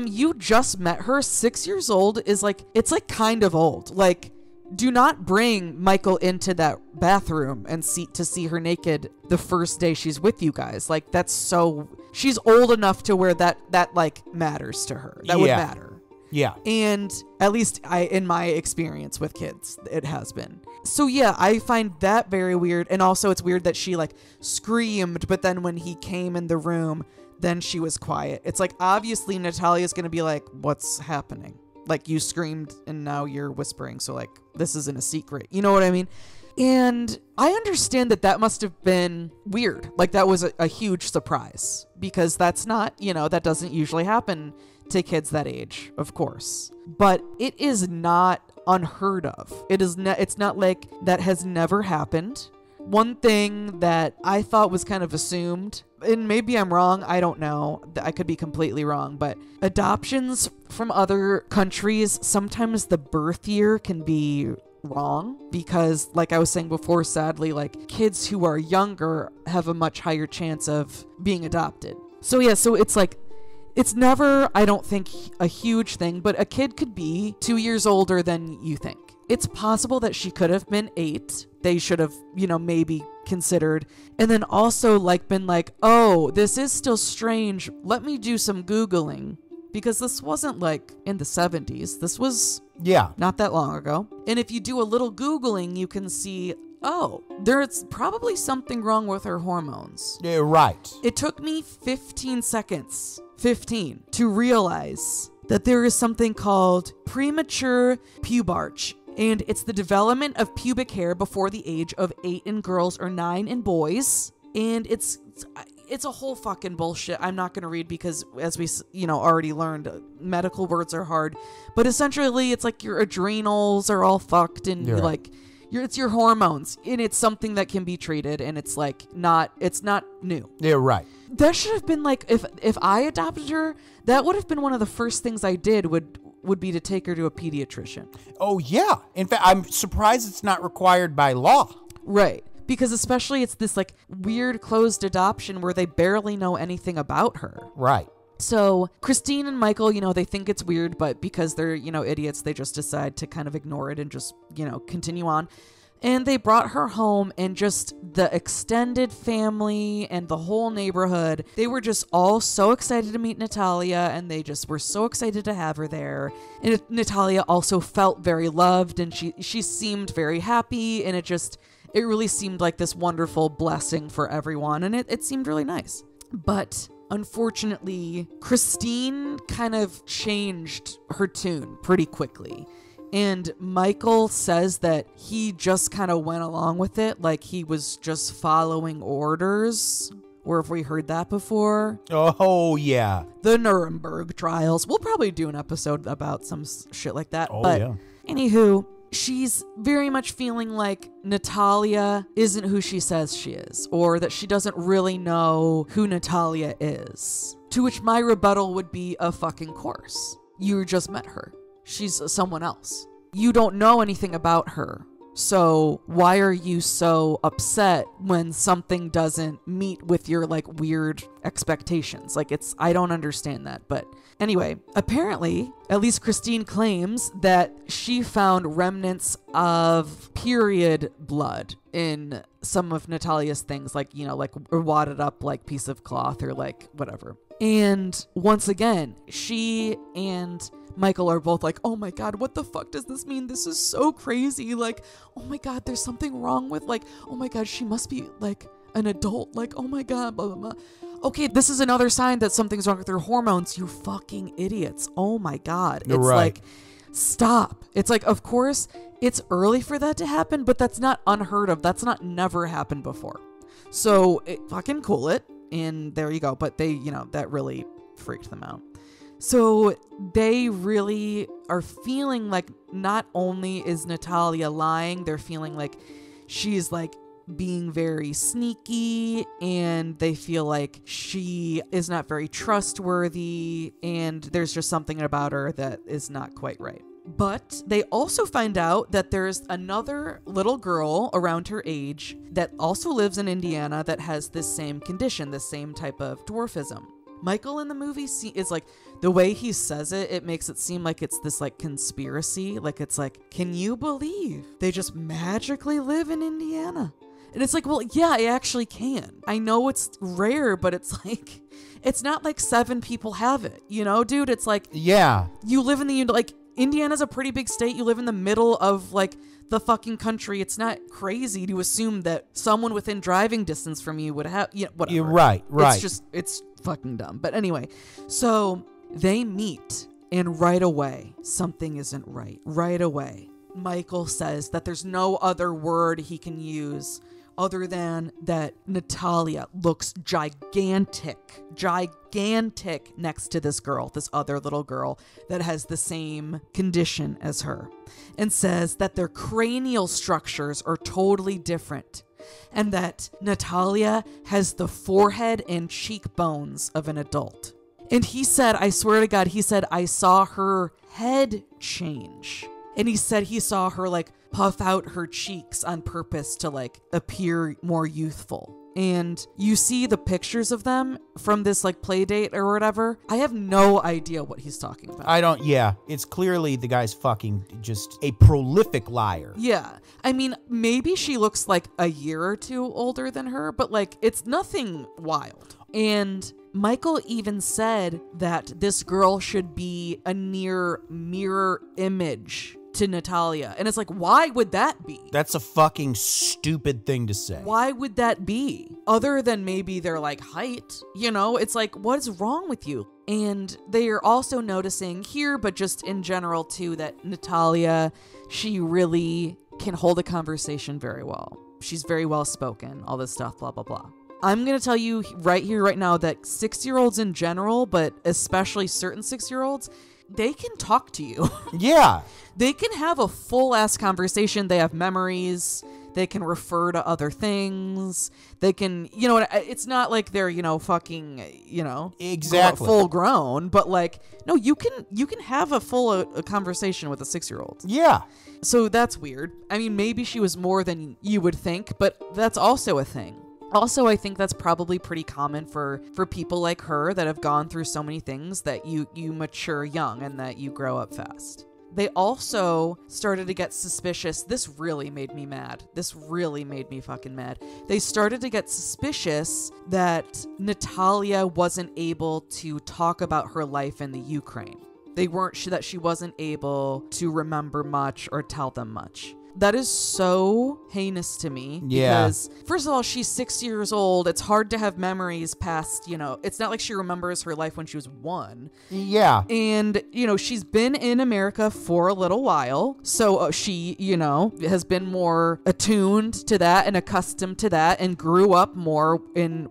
you just met her. 6 years old is like, it's like kind of old. Like, do not bring Michael into that bathroom and see her naked the first day she's with you guys. Like, that's so... She's old enough to where that like matters to her. That would matter. Yeah. And at least in my experience with kids, it has been. So yeah, I find that very weird. And also it's weird that she like screamed, but then when he came in the room, then she was quiet. It's like, obviously Natalia's going to be like, what's happening? Like, you screamed and now you're whispering. So like, this isn't a secret. You know what I mean? And I understand that must have been weird. Like, that was a huge surprise because that's not, that doesn't usually happen to kids that age, of course. But it is not unheard of. It's not like that has never happened. One thing that I thought was kind of assumed, and maybe I'm wrong, I don't know, I could be completely wrong, but adoptions from other countries, sometimes the birth year can be wrong because, like I was saying before, sadly, like, kids who are younger have a much higher chance of being adopted. So yeah, so it's like, it's never, I don't think, a huge thing, but a kid could be 2 years older than you think. It's possible that she could have been 8. They should have, maybe considered. And then also like been like, oh, this is still strange. Let me do some Googling. Because this wasn't like in the 70s. This was not that long ago. And if you do a little Googling, you can see, oh, there's probably something wrong with her hormones. Yeah, right. It took me 15 seconds, to realize that there is something called premature pubarch. And it's the development of pubic hair before the age of 8 in girls or 9 in boys. And it's it's a whole fucking bullshit. I'm not going to read because, as we, already learned, medical words are hard. But essentially, it's like your adrenals are all fucked, and it's your hormones, and it's something that can be treated, and it's like it's not new. Yeah, right. That should have been like, if I adopted her, that would have been one of the first things I did would be to take her to a pediatrician. Oh, yeah. In fact, I'm surprised it's not required by law. Right. Because especially it's this like weird closed adoption where they barely know anything about her. Right. So Christine and Michael, they think it's weird, but because they're, idiots, they just decide to kind of ignore it and just, continue on. And they brought her home, and just the extended family and the whole neighborhood, they were just all so excited to meet Natalia, and they just were so excited to have her there. And Natalia also felt very loved, and she seemed very happy, and it really seemed like this wonderful blessing for everyone, and it seemed really nice. But unfortunately, Christine kind of changed her tune pretty quickly. And Michael says that he just kind of went along with it, like he was just following orders. Or have we heard that before? Oh, yeah. The Nuremberg trials. We'll probably do an episode about some shit like that. Oh, but yeah. Anywho, she's very much feeling like Natalia isn't who she says she is, or that she doesn't really know who Natalia is. To which my rebuttal would be a fucking course. You just met her. She's someone else. You don't know anything about her. So why are you so upset when something doesn't meet with your like weird expectations? Like I don't understand that. But anyway, apparently, at least Christine claims that she found remnants of period blood in some of Natalia's things, like, like a wadded up like piece of cloth or like whatever. And once again, she and Michael are both like, oh my God, what the fuck does this mean? This is so crazy. Like, oh my God, there's something wrong with, like, oh my God, she must be like an adult. Like, oh my God, blah, blah, blah. Okay, this is another sign that something's wrong with her hormones. You fucking idiots. Oh my God. It's right. Like, stop. It's like, of course, it's early for that to happen, but that's not unheard of. That's not never happened before. So fucking cool it. And there you go. But they, that really freaked them out. So they really are feeling like not only is Natalia lying, they're feeling like she's like being very sneaky, and they feel like she is not very trustworthy, and there's just something about her that is not quite right. But they also find out that there's another little girl around her age that also lives in Indiana that has this same condition, this same type of dwarfism. Michael in the movie is like, the way he says it, it makes it seem like it's this like conspiracy. Like it's like, can you believe they just magically live in Indiana? And it's like, well, yeah, I actually can. I know it's rare, but it's like, it's not like 7 people have it, dude? It's like, yeah, you live in Indiana's a pretty big state. You live in the middle of like the fucking country. It's not crazy to assume that someone within driving distance from you would have, whatever. You're right. It's fucking dumb. But anyway, so they meet, and right away, something isn't right. Right away, Michael says that there's no other word he can use other than that Natalia looks gigantic next to this girl, this other little girl that has the same condition as her, and says that their cranial structures are totally different, and that Natalia has the forehead and cheekbones of an adult. And he said, I swear to God, he said, I saw her head change. And he said he saw her like puff out her cheeks on purpose to like appear more youthful. And you see the pictures of them from this like play date or whatever. I have no idea what he's talking about. Yeah. It's clearly the guy's fucking just a prolific liar. Yeah. I mean, maybe she looks like a year or 2 older than her, but like it's nothing wild. And Michael even said that this girl should be a near mirror image to Natalia. And it's like, why would that be? That's a fucking stupid thing to say. Why would that be? Other than maybe their like height, it's like, what is wrong with you? And they are also noticing here, but just in general too, that Natalia, she really can hold a conversation very well. She's very well spoken, all this stuff, blah, blah, blah. I'm going to tell you right here, right now, that 6-year-olds in general, but especially certain 6-year-olds, they can talk to you. Yeah. They can have a full-ass conversation. They have memories. They can refer to other things. They can, it's not like they're, fucking, Exactly. full grown, but like, no, you can have a full conversation with a 6-year-old. Yeah. So that's weird. I mean, maybe she was more than you would think, but that's also a thing. Also, I think that's probably pretty common for people like her that have gone through so many things that you mature young and that you grow up fast. They also started to get suspicious. This really made me mad. This really made me fucking mad. They started to get suspicious that Natalia wasn't able to talk about her life in the Ukraine. They weren't sure that she wasn't able to remember much or tell them much. That is so heinous to me. Yeah. Because, first of all, she's 6 years old. It's hard to have memories past, it's not like she remembers her life when she was 1. Yeah. And, she's been in America for a little while. So she, has been more attuned to that and accustomed to that and grew up more when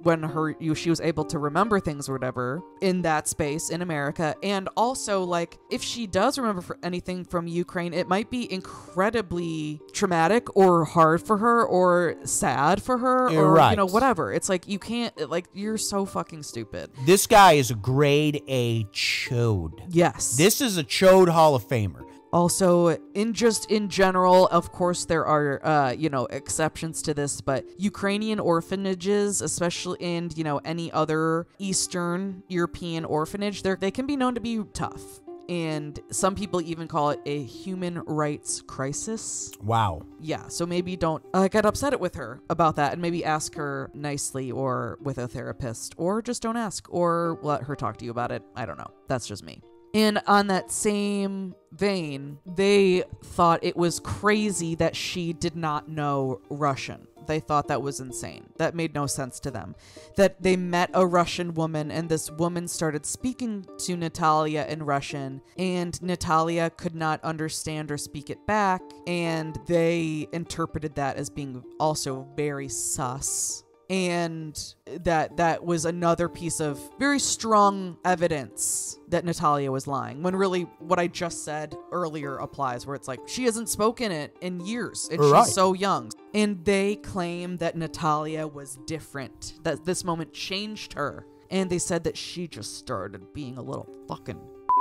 she was able to remember things or whatever in that space in America. And also, like, if she does remember anything from Ukraine, it might be incredibly traumatic or hard for her or sad for her or right. Whatever. It's like you can't, like, you're so fucking stupid. This guy is a grade A chode. Yes. This is a chode Hall of Famer. Also, in general, of course, there are, exceptions to this, but Ukrainian orphanages, especially, and, any other Eastern European orphanage, they can be known to be tough. And some people even call it a human rights crisis. Wow. Yeah, so maybe don't get upset with her about that and maybe ask her nicely or with a therapist, or just don't ask or let her talk to you about it. I don't know. That's just me. And on that same vein, they thought it was crazy that she did not know Russian. They thought that was insane. That made no sense to them. That they met a Russian woman and this woman started speaking to Natalia in Russian and Natalia could not understand or speak it back. And they interpreted that as being also very sus. And that was another piece of very strong evidence that Natalia was lying, when really what I just said earlier applies, where it's like she hasn't spoken it in years and Right. she's so young. And they claim that Natalia was different, that this moment changed her. And they said that she just started being a little fucking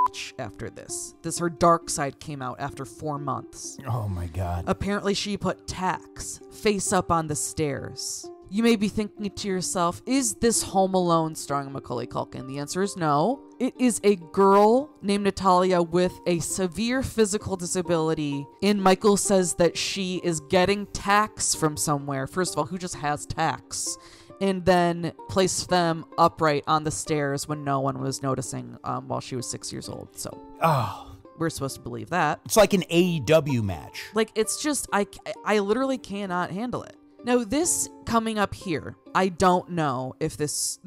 bitch after this. Her dark side came out after 4 months. Oh my God. Apparently she put tacks face up on the stairs. You may be thinking to yourself, is this Home Alone starring Macaulay Culkin? The answer is no. It is a girl named Natalia with a severe physical disability, and Michael says that she is getting tacks from somewhere. First of all, who just has tacks? And then placed them upright on the stairs when no one was noticing while she was 6 years old. So we're supposed to believe that. It's like an AEW match. Like, it's just, I literally cannot handle it. Now, this coming up here, I don't know if this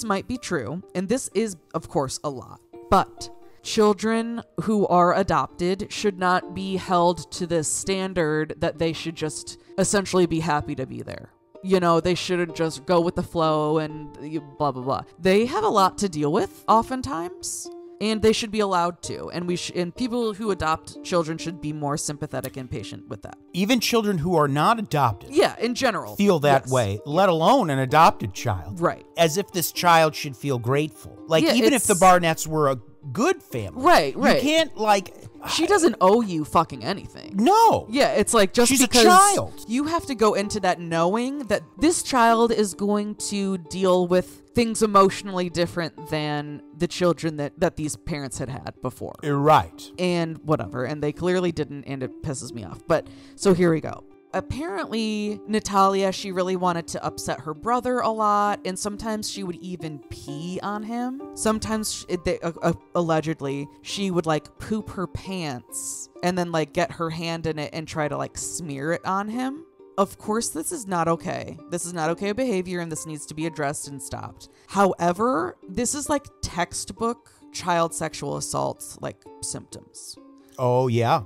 might be true, and this is, of course, a lot, but children who are adopted should not be held to this standard that they should just essentially be happy to be there. They shouldn't just go with the flow and blah, blah, blah. They have a lot to deal with, oftentimes. And they should be allowed to. And and people who adopt children should be more sympathetic and patient with that. Even children who are not adopted. Yeah, in general. Feel that yes. way, let alone an adopted child. Right. As if this child should feel grateful. Like, Yeah, even if the Barnetts were a good family. Right. You can't, like... She doesn't owe you fucking anything. No. Yeah, it's like just She's because a child. You have to go into that knowing that this child is going to deal with things emotionally different than the children that these parents had before. Right. And whatever. And they clearly didn't, and it pisses me off. But so here we go. Apparently, Natalia, she really wanted to upset her brother a lot, and sometimes she would even pee on him. Sometimes, allegedly, she would, like, poop her pants and then, like, get her hand in it and try to, like, smear it on him. Of course, this is not okay. This is not okay behavior, and this needs to be addressed and stopped. However, this is, like, textbook child sexual assault, like, symptoms. Oh, yeah.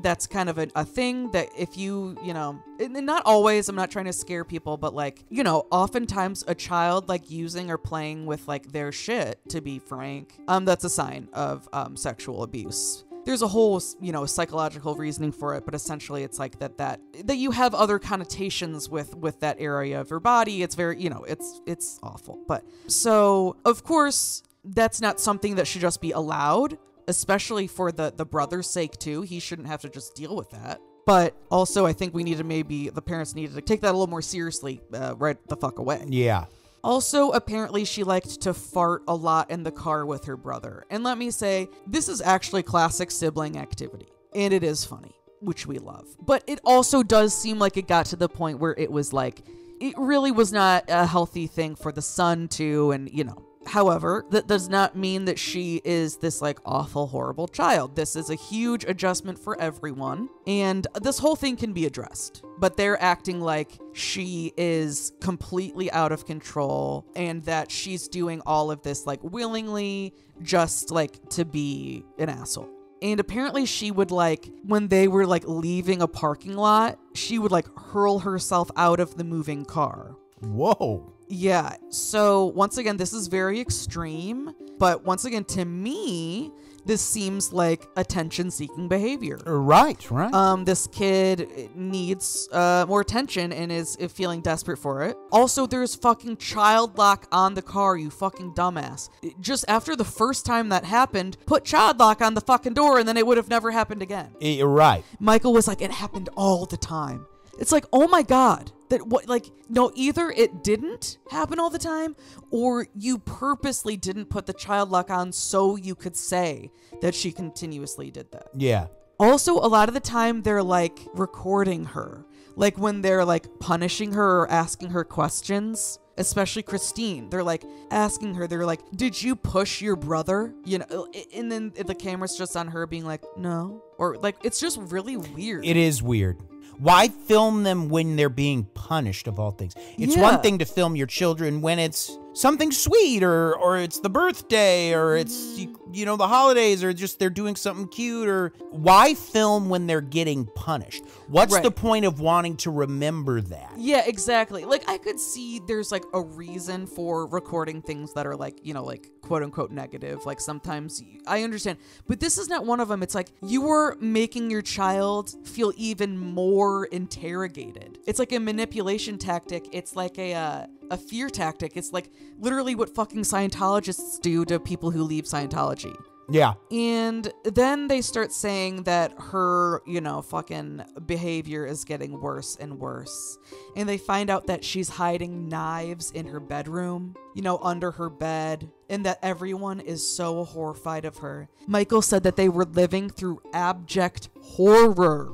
That's kind of a thing that if you know, and not always, I'm not trying to scare people, but like, you know, oftentimes a child like using or playing with like their shit, to be frank, that's a sign of sexual abuse. There's a whole, you know, psychological reasoning for it, but essentially it's like that you have other connotations with that area of your body. It's very, you know, it's awful. But so, of course, that's not something that should just be allowed, especially for the brother's sake too. He shouldn't have to just deal with that. But also, I think the parents needed to take that a little more seriously right the fuck away. Yeah. Also, apparently she liked to fart a lot in the car with her brother. And let me say, this is actually classic sibling activity. And it is funny, which we love. But it also does seem like it got to the point where it was like, it really was not a healthy thing for the son to, and, you know. However, that does not mean that she is this like awful, horrible child. This is a huge adjustment for everyone. And this whole thing can be addressed. But they're acting like she is completely out of control and that she's doing all of this like willingly, just like to be an asshole. And apparently she would like, when they were like leaving a parking lot, she would like hurl herself out of the moving car. Whoa. Yeah, so once again, this is very extreme, but once again, to me, this seems like attention-seeking behavior. Right. This kid needs more attention and is feeling desperate for it. Also, there's fucking child lock on the car, you fucking dumbass. Just after the first time that happened, put child lock on the fucking door and then it would have never happened again. Right. Michael was like, it happened all the time. It's like, oh my God, that what, like, no, either it didn't happen all the time or you purposely didn't put the child lock on so you could say that she continuously did that. Yeah. Also, a lot of the time they're like recording her, like when they're like punishing her or asking her questions, especially Christine. They're like asking her, they're like, did you push your brother? You know, and then the camera's just on her being like, no, or like, it's just really weird. It is weird. Why film them when they're being punished, of all things? It's one thing to film your children when it's something sweet or it's the birthday or it's, you know, the holidays or just they're doing something cute. Or why film when they're getting punished? What's the point of wanting to remember that? Yeah, exactly. Like, I could see there's like a reason for recording things that are like, you know, like quote unquote negative. Like sometimes I understand, but this is not one of them. It's like you are making your child feel even more interrogated. It's like a manipulation tactic. It's like a fear tactic. It's like literally what fucking Scientologists do to people who leave Scientology. Yeah. And then they start saying that her, you know, fucking behavior is getting worse and worse. And they find out that she's hiding knives in her bedroom, you know, under her bed, and that everyone is so horrified of her. Michael said that they were living through abject horror.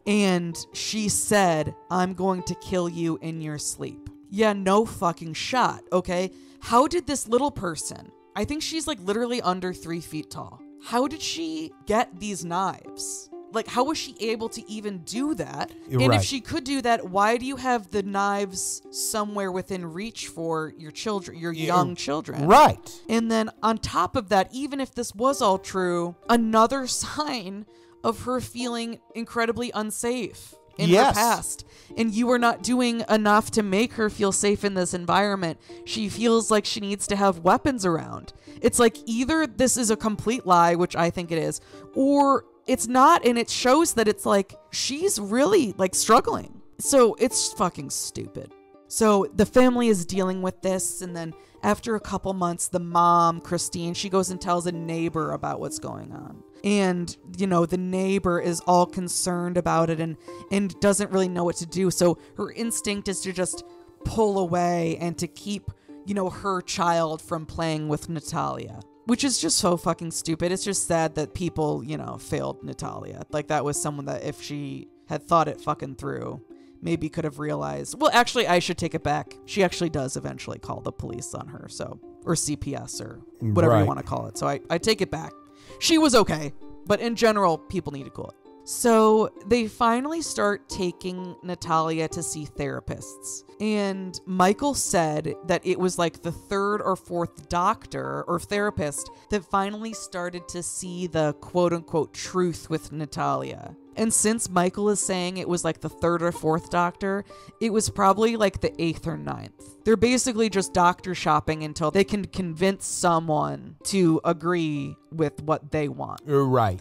And she said, I'm going to kill you in your sleep. Yeah, no fucking shot, okay? How did this little person, I think she's like literally under 3 feet tall, how did she get these knives? Like, how was she able to even do that? And if she could do that, why do you have the knives somewhere within reach for your children, your young children? Right. And then on top of that, even if this was all true, another sign of her feeling incredibly unsafe in her past. And you are not doing enough to make her feel safe in this environment. She feels like she needs to have weapons around. It's like either this is a complete lie, which I think it is, or it's not, and it shows that it's like she's really like struggling. So it's fucking stupid. So the family is dealing with this, and then after a couple months, the mom, Christine, she goes and tells a neighbor about what's going on. And, you know, the neighbor is all concerned about it and doesn't really know what to do. So her instinct is to just pull away and to keep, you know, her child from playing with Natalia, which is just so fucking stupid. It's just sad that people, you know, failed Natalia. Like, that was someone that if she had thought it fucking through, maybe could have realized. Well, actually, I should take it back. She actually does eventually call the police on her, so, or CPS or whatever you want to call it. So I take it back. She was okay, but in general, people need to cool it. So they finally start taking Natalia to see therapists. And Michael said that it was like the third or fourth doctor or therapist that finally started to see the quote unquote truth with Natalia. And since Michael is saying it was like the third or fourth doctor, it was probably like the 8th or 9th. They're basically just doctor shopping until they can convince someone to agree with what they want. Right.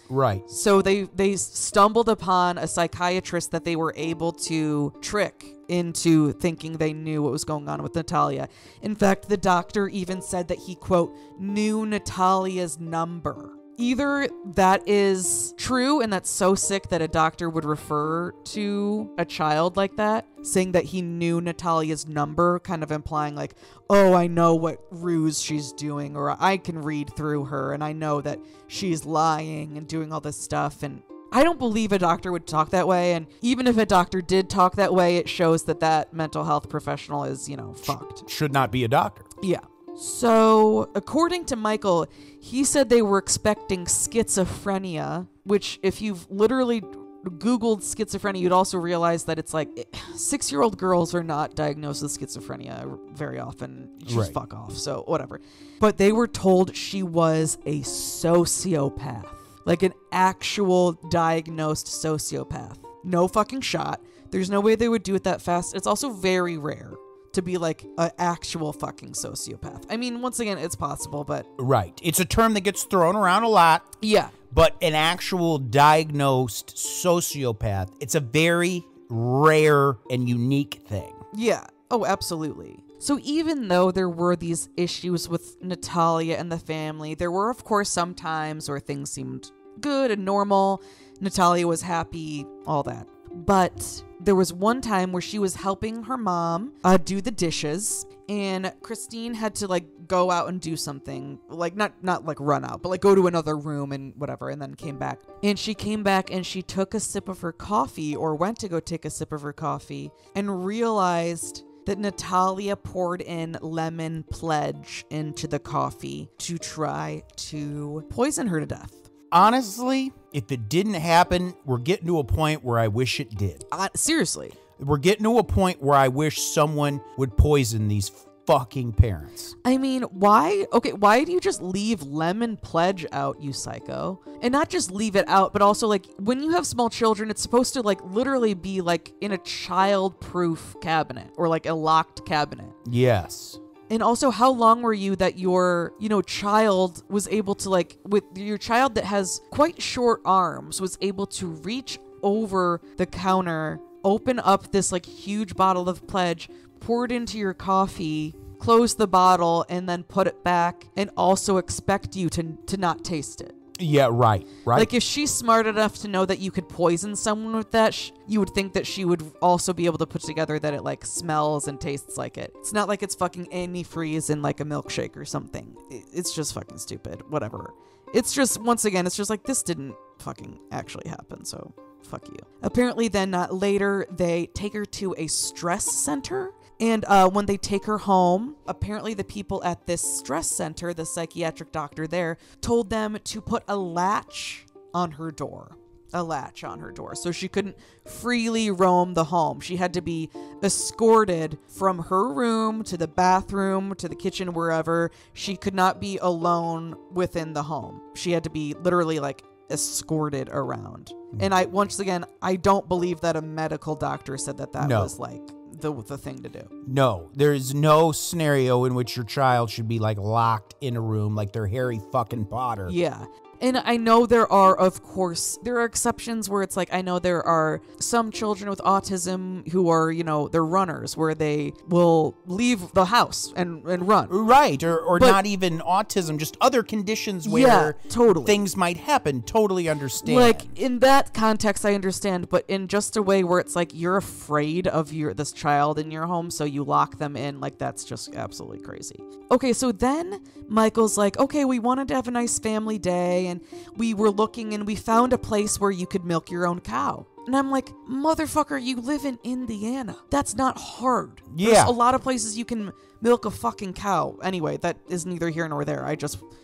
So they stumbled upon a psychiatrist that they were able to trick into thinking they knew what was going on with Natalia. In fact, the doctor even said that he, quote, knew Natalia's number. Either that is true and that's so sick that a doctor would refer to a child like that, saying that he knew Natalia's number, kind of implying like, oh, I know what ruse she's doing, or I can read through her and I know that she's lying and doing all this stuff. And I don't believe a doctor would talk that way. And even if a doctor did talk that way, it shows that that mental health professional is, fucked. Should not be a doctor. Yeah. So, according to Michael, he said they were expecting schizophrenia, which if you've literally Googled schizophrenia, you'd also realize that it's like 6-year-old girls are not diagnosed with schizophrenia very often. Just fuck off. So, whatever. But they were told she was a sociopath, like an actual diagnosed sociopath. No fucking shot. There's no way they would do it that fast. It's also very rare to be like an actual fucking sociopath. I mean, once again, it's possible, but... Right. It's a term that gets thrown around a lot. Yeah. But an actual diagnosed sociopath, it's a very rare and unique thing. Yeah. Oh, absolutely. So even though there were these issues with Natalia and the family, there were, of course, some times where things seemed good and normal. Natalia was happy, all that. But there was one time where she was helping her mom do the dishes, and Christine had to like go out and do something, like not like run out, but like go to another room and whatever, and then came back. And she came back and she took a sip of her coffee, or went to go take a sip of her coffee, and realized that Natalia poured in lemon pledge into the coffee to try to poison her to death. Honestly, if it didn't happen, we're getting to a point where I wish it did. Seriously. We're getting to a point where I wish someone would poison these fucking parents. I mean, why do you just leave lemon pledge out, you psycho? And not just leave it out, but also like when you have small children, it's supposed to like literally be like in a child-proof cabinet or like a locked cabinet. Yes. And also, how long were you that your, child was able to, like, with your child that has quite short arms, was able to reach over the counter, open up this, like, huge bottle of pledge, pour it into your coffee, close the bottle, and then put it back, and also expect you to not taste it? Yeah, right. Like, if she's smart enough to know that you could poison someone with that, you would think that she would also be able to put together that it, like, smells and tastes like it. It's not like it's fucking antifreeze in, like, a milkshake or something. It's just fucking stupid. Whatever. It's just, once again, it's just like, this didn't fucking actually happen, so fuck you. Apparently then, later, they take her to a stress center. And when they take her home, apparently the people at this stress center, the psychiatric doctor there, told them to put a latch on her door. So she couldn't freely roam the home. She had to be escorted from her room to the bathroom, to the kitchen, wherever. She could not be alone within the home. She had to be literally like escorted around. And once again, I don't believe that a medical doctor said that was like the thing to do. No, there's no scenario in which your child should be like locked in a room like they're Harry fucking Potter. Yeah. And I know there are exceptions where it's like, I know there are some children with autism who are, they're runners, where they will leave the house and run. Right, or not even autism, just other conditions where totally things might happen. Totally understand. Like, in that context, I understand, but in just a way where it's like, you're afraid of this child in your home, so you lock them in, like, that's just absolutely crazy. Okay, so then Michael's like, okay, we wanted to have a nice family day, and we were looking and we found a place where you could milk your own cow. And I'm like, motherfucker, you live in Indiana. That's not hard. Yeah. There's a lot of places you can milk a fucking cow. Anyway, that is neither here nor there.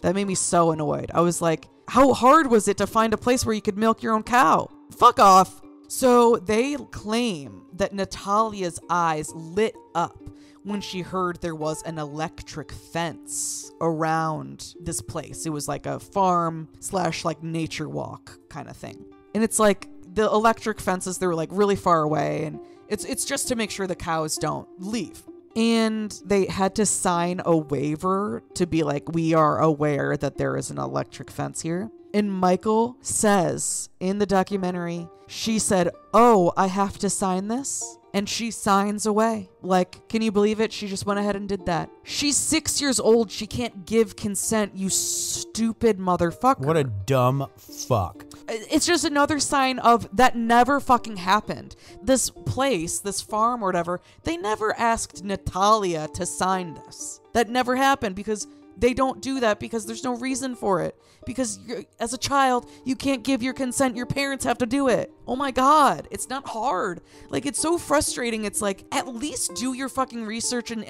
That made me so annoyed. I was like, how hard was it to find a place where you could milk your own cow? Fuck off. So they claim that Natalia's eyes lit up when she heard there was an electric fence around this place. It was like a farm / like nature walk kind of thing. And it's like the electric fences, they were like really far away, and it's just to make sure the cows don't leave. And they had to sign a waiver to be like, we are aware that there is an electric fence here. And Michael says in the documentary, she said, oh, I have to sign this? And she signs away. Like, can you believe it? She just went ahead and did that. She's 6 years old. She can't give consent, you stupid motherfucker. What a dumb fuck. It's just another sign of that never fucking happened. This place, this farm or whatever, they never asked Natalia to sign this. That never happened because they don't do that because there's no reason for it. Because as a child, you can't give your consent. Your parents have to do it. Oh my God. It's not hard. Like, it's so frustrating. It's like, at least do your fucking research and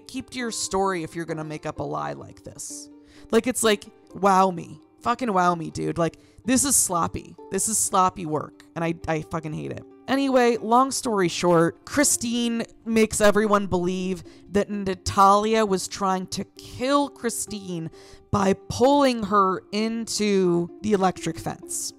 keep to your story if you're going to make up a lie like this. Like, it's like, wow me. Fucking wow me, dude. Like, this is sloppy. This is sloppy work. And I fucking hate it. Anyway, long story short, Christine makes everyone believe that Natalia was trying to kill Christine by pulling her into the electric fence.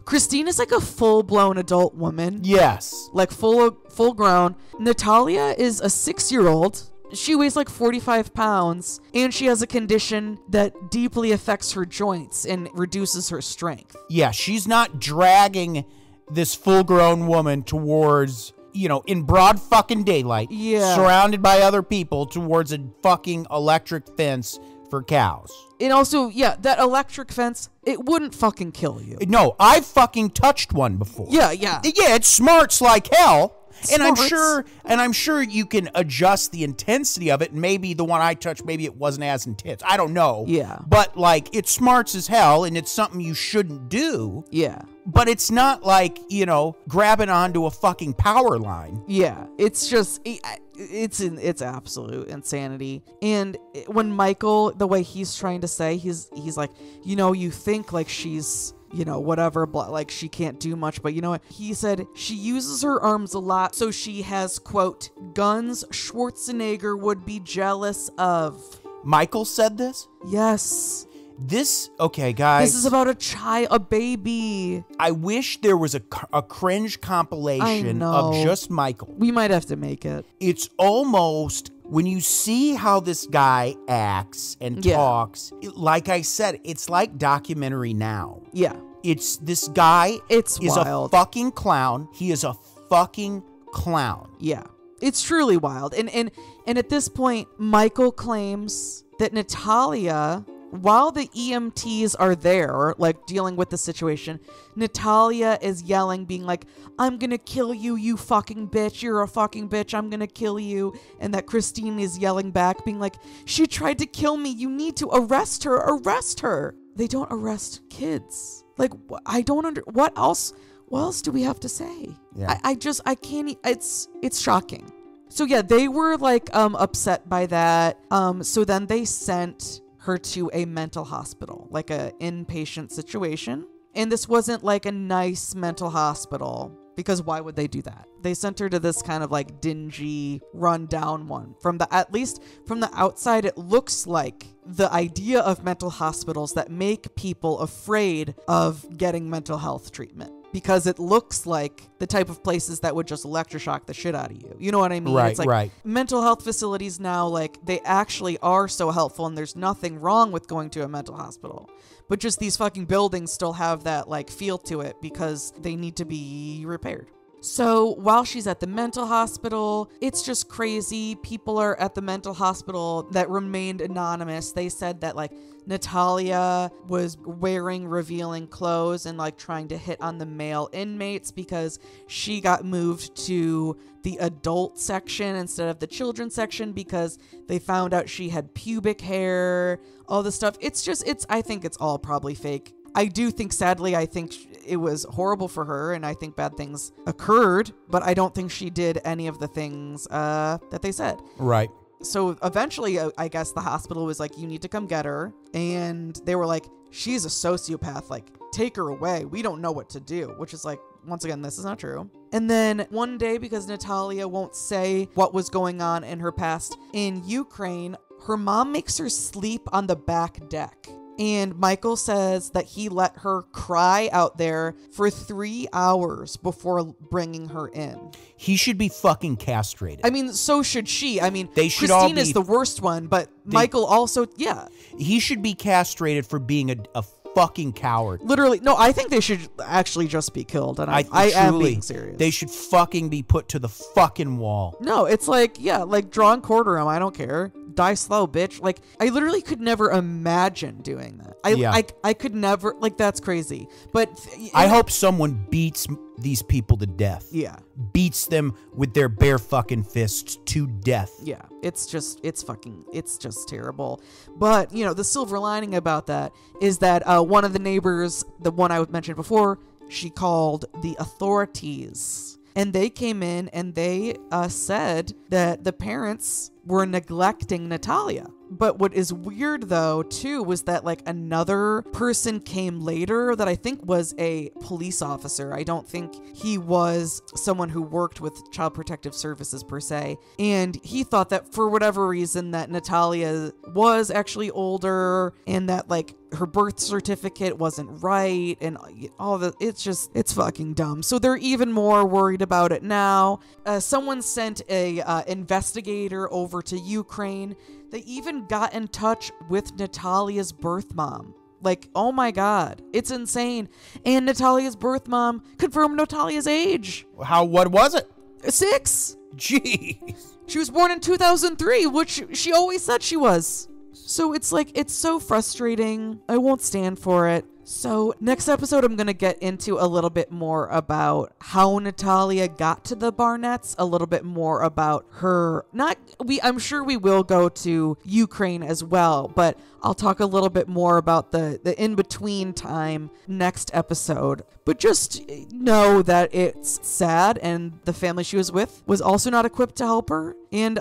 Christine is like a full-blown adult woman. Yes. Like full grown. Natalia is a 6-year-old. She weighs like 45 pounds, and she has a condition that deeply affects her joints and reduces her strength. Yeah, she's not dragging this full-grown woman towards, in broad fucking daylight, surrounded by other people, towards a fucking electric fence for cows. And also, yeah, that electric fence, it wouldn't fucking kill you. No, I've fucking touched one before. Yeah. Yeah, it smarts like hell. And Smarts. I'm sure you can adjust the intensity of it. Maybe the one I touched, maybe it wasn't as intense. I don't know. Yeah. But like, it smarts as hell, and it's something you shouldn't do. Yeah. But it's not like, grabbing onto a fucking power line. Yeah. It's just, it's absolute insanity. And when Michael, the way he's trying to say, he's like, you think like she's, whatever, like she can't do much, but you know what? He said she uses her arms a lot, so she has, quote, guns Schwarzenegger would be jealous of. Michael said this? Yes. Okay, guys. This is about a baby. I wish there was a cringe compilation of just Michael. We might have to make it. It's almost, when you see how this guy acts and talks, like I said, it's like Documentary Now. Yeah. It's this guy is wild. A fucking clown. He is a fucking clown. Yeah. It's truly wild. And at this point, Michael claims that Natalia, while the EMTs are there, like dealing with the situation, Natalia is yelling, being like, I'm gonna kill you, you fucking bitch. You're a fucking bitch. I'm gonna kill you. And that Christine is yelling back, being like, she tried to kill me. You need to arrest her. Arrest her. They don't arrest kids. Like, I don't what else do we have to say? Yeah. I can't, it's shocking. So yeah, they were like, upset by that. So then they sent her to a mental hospital, like a inpatient situation. And this wasn't like a nice mental hospital, because why would they do that? They sent her to this kind of like dingy, rundown one. At least from the outside, it looks like the idea of mental hospitals that make people afraid of getting mental health treatment, because it looks like the type of places that would just electroshock the shit out of you. You know what I mean? Right, it's like right. Mental health facilities now, like, they actually are so helpful, and there's nothing wrong with going to a mental hospital. But just these fucking buildings still have that, like, feel to it because they need to be repaired. So while she's at the mental hospital, it's just crazy. People are at the mental hospital that remained anonymous. They said that, like, Natalia was wearing revealing clothes and like trying to hit on the male inmates because she got moved to the adult section instead of the children's section because they found out she had pubic hair, all this stuff. I think it's all probably fake. I do think, sadly, I think it was horrible for her, and I think bad things occurred, but I don't think she did any of the things that they said. Right. So eventually, I guess the hospital was like, you need to come get her. And they were like, she's a sociopath. Like, take her away. We don't know what to do. Which is like, once again, this is not true. And then one day, because Natalia won't say what was going on in her past in Ukraine, her mom makes her sleep on the back deck. And Michael says that he let her cry out there for 3 hours before bringing her in. He should be fucking castrated. I mean, so should she. I mean, they should Christine all is the worst one, but Michael also, yeah. He should be castrated for being a fucking coward. Literally. No, I think they should actually just be killed. And I am being serious. They should fucking be put to the fucking wall. No, it's like, yeah, like draw and quarter him. I don't care. Die slow, bitch. Like, I literally could never imagine doing that. I could never, like, that's crazy. But I hope someone beats these people to death. Yeah. Beats them with their bare fucking fists to death. Yeah. It's just terrible. But, you know, the silver lining about that is that one of the neighbors, the one I mentioned before, she called the authorities. And they came in and they said that the parents were neglecting Natalia. But what is weird, though, too, was that, like, another person came later that I think was a police officer. I don't think he was someone who worked with Child Protective Services, per se. And he thought that, for whatever reason, that Natalia was actually older and that, like, her birth certificate wasn't right and all that. It's fucking dumb. So they're even more worried about it now. Someone sent a investigator over to Ukraine. They even got in touch with Natalia's birth mom. Like, oh my God, it's insane. And Natalia's birth mom confirmed Natalia's age. What was it? 6. Jeez. She was born in 2003, which she always said she was. So it's like, it's so frustrating. I won't stand for it. So next episode, I'm going to get into a little bit more about how Natalia got to the Barnetts, a little bit more about her, I'm sure we will go to Ukraine as well, but I'll talk a little bit more about the in-between time next episode. But just know that it's sad, and the family she was with was also not equipped to help her. And,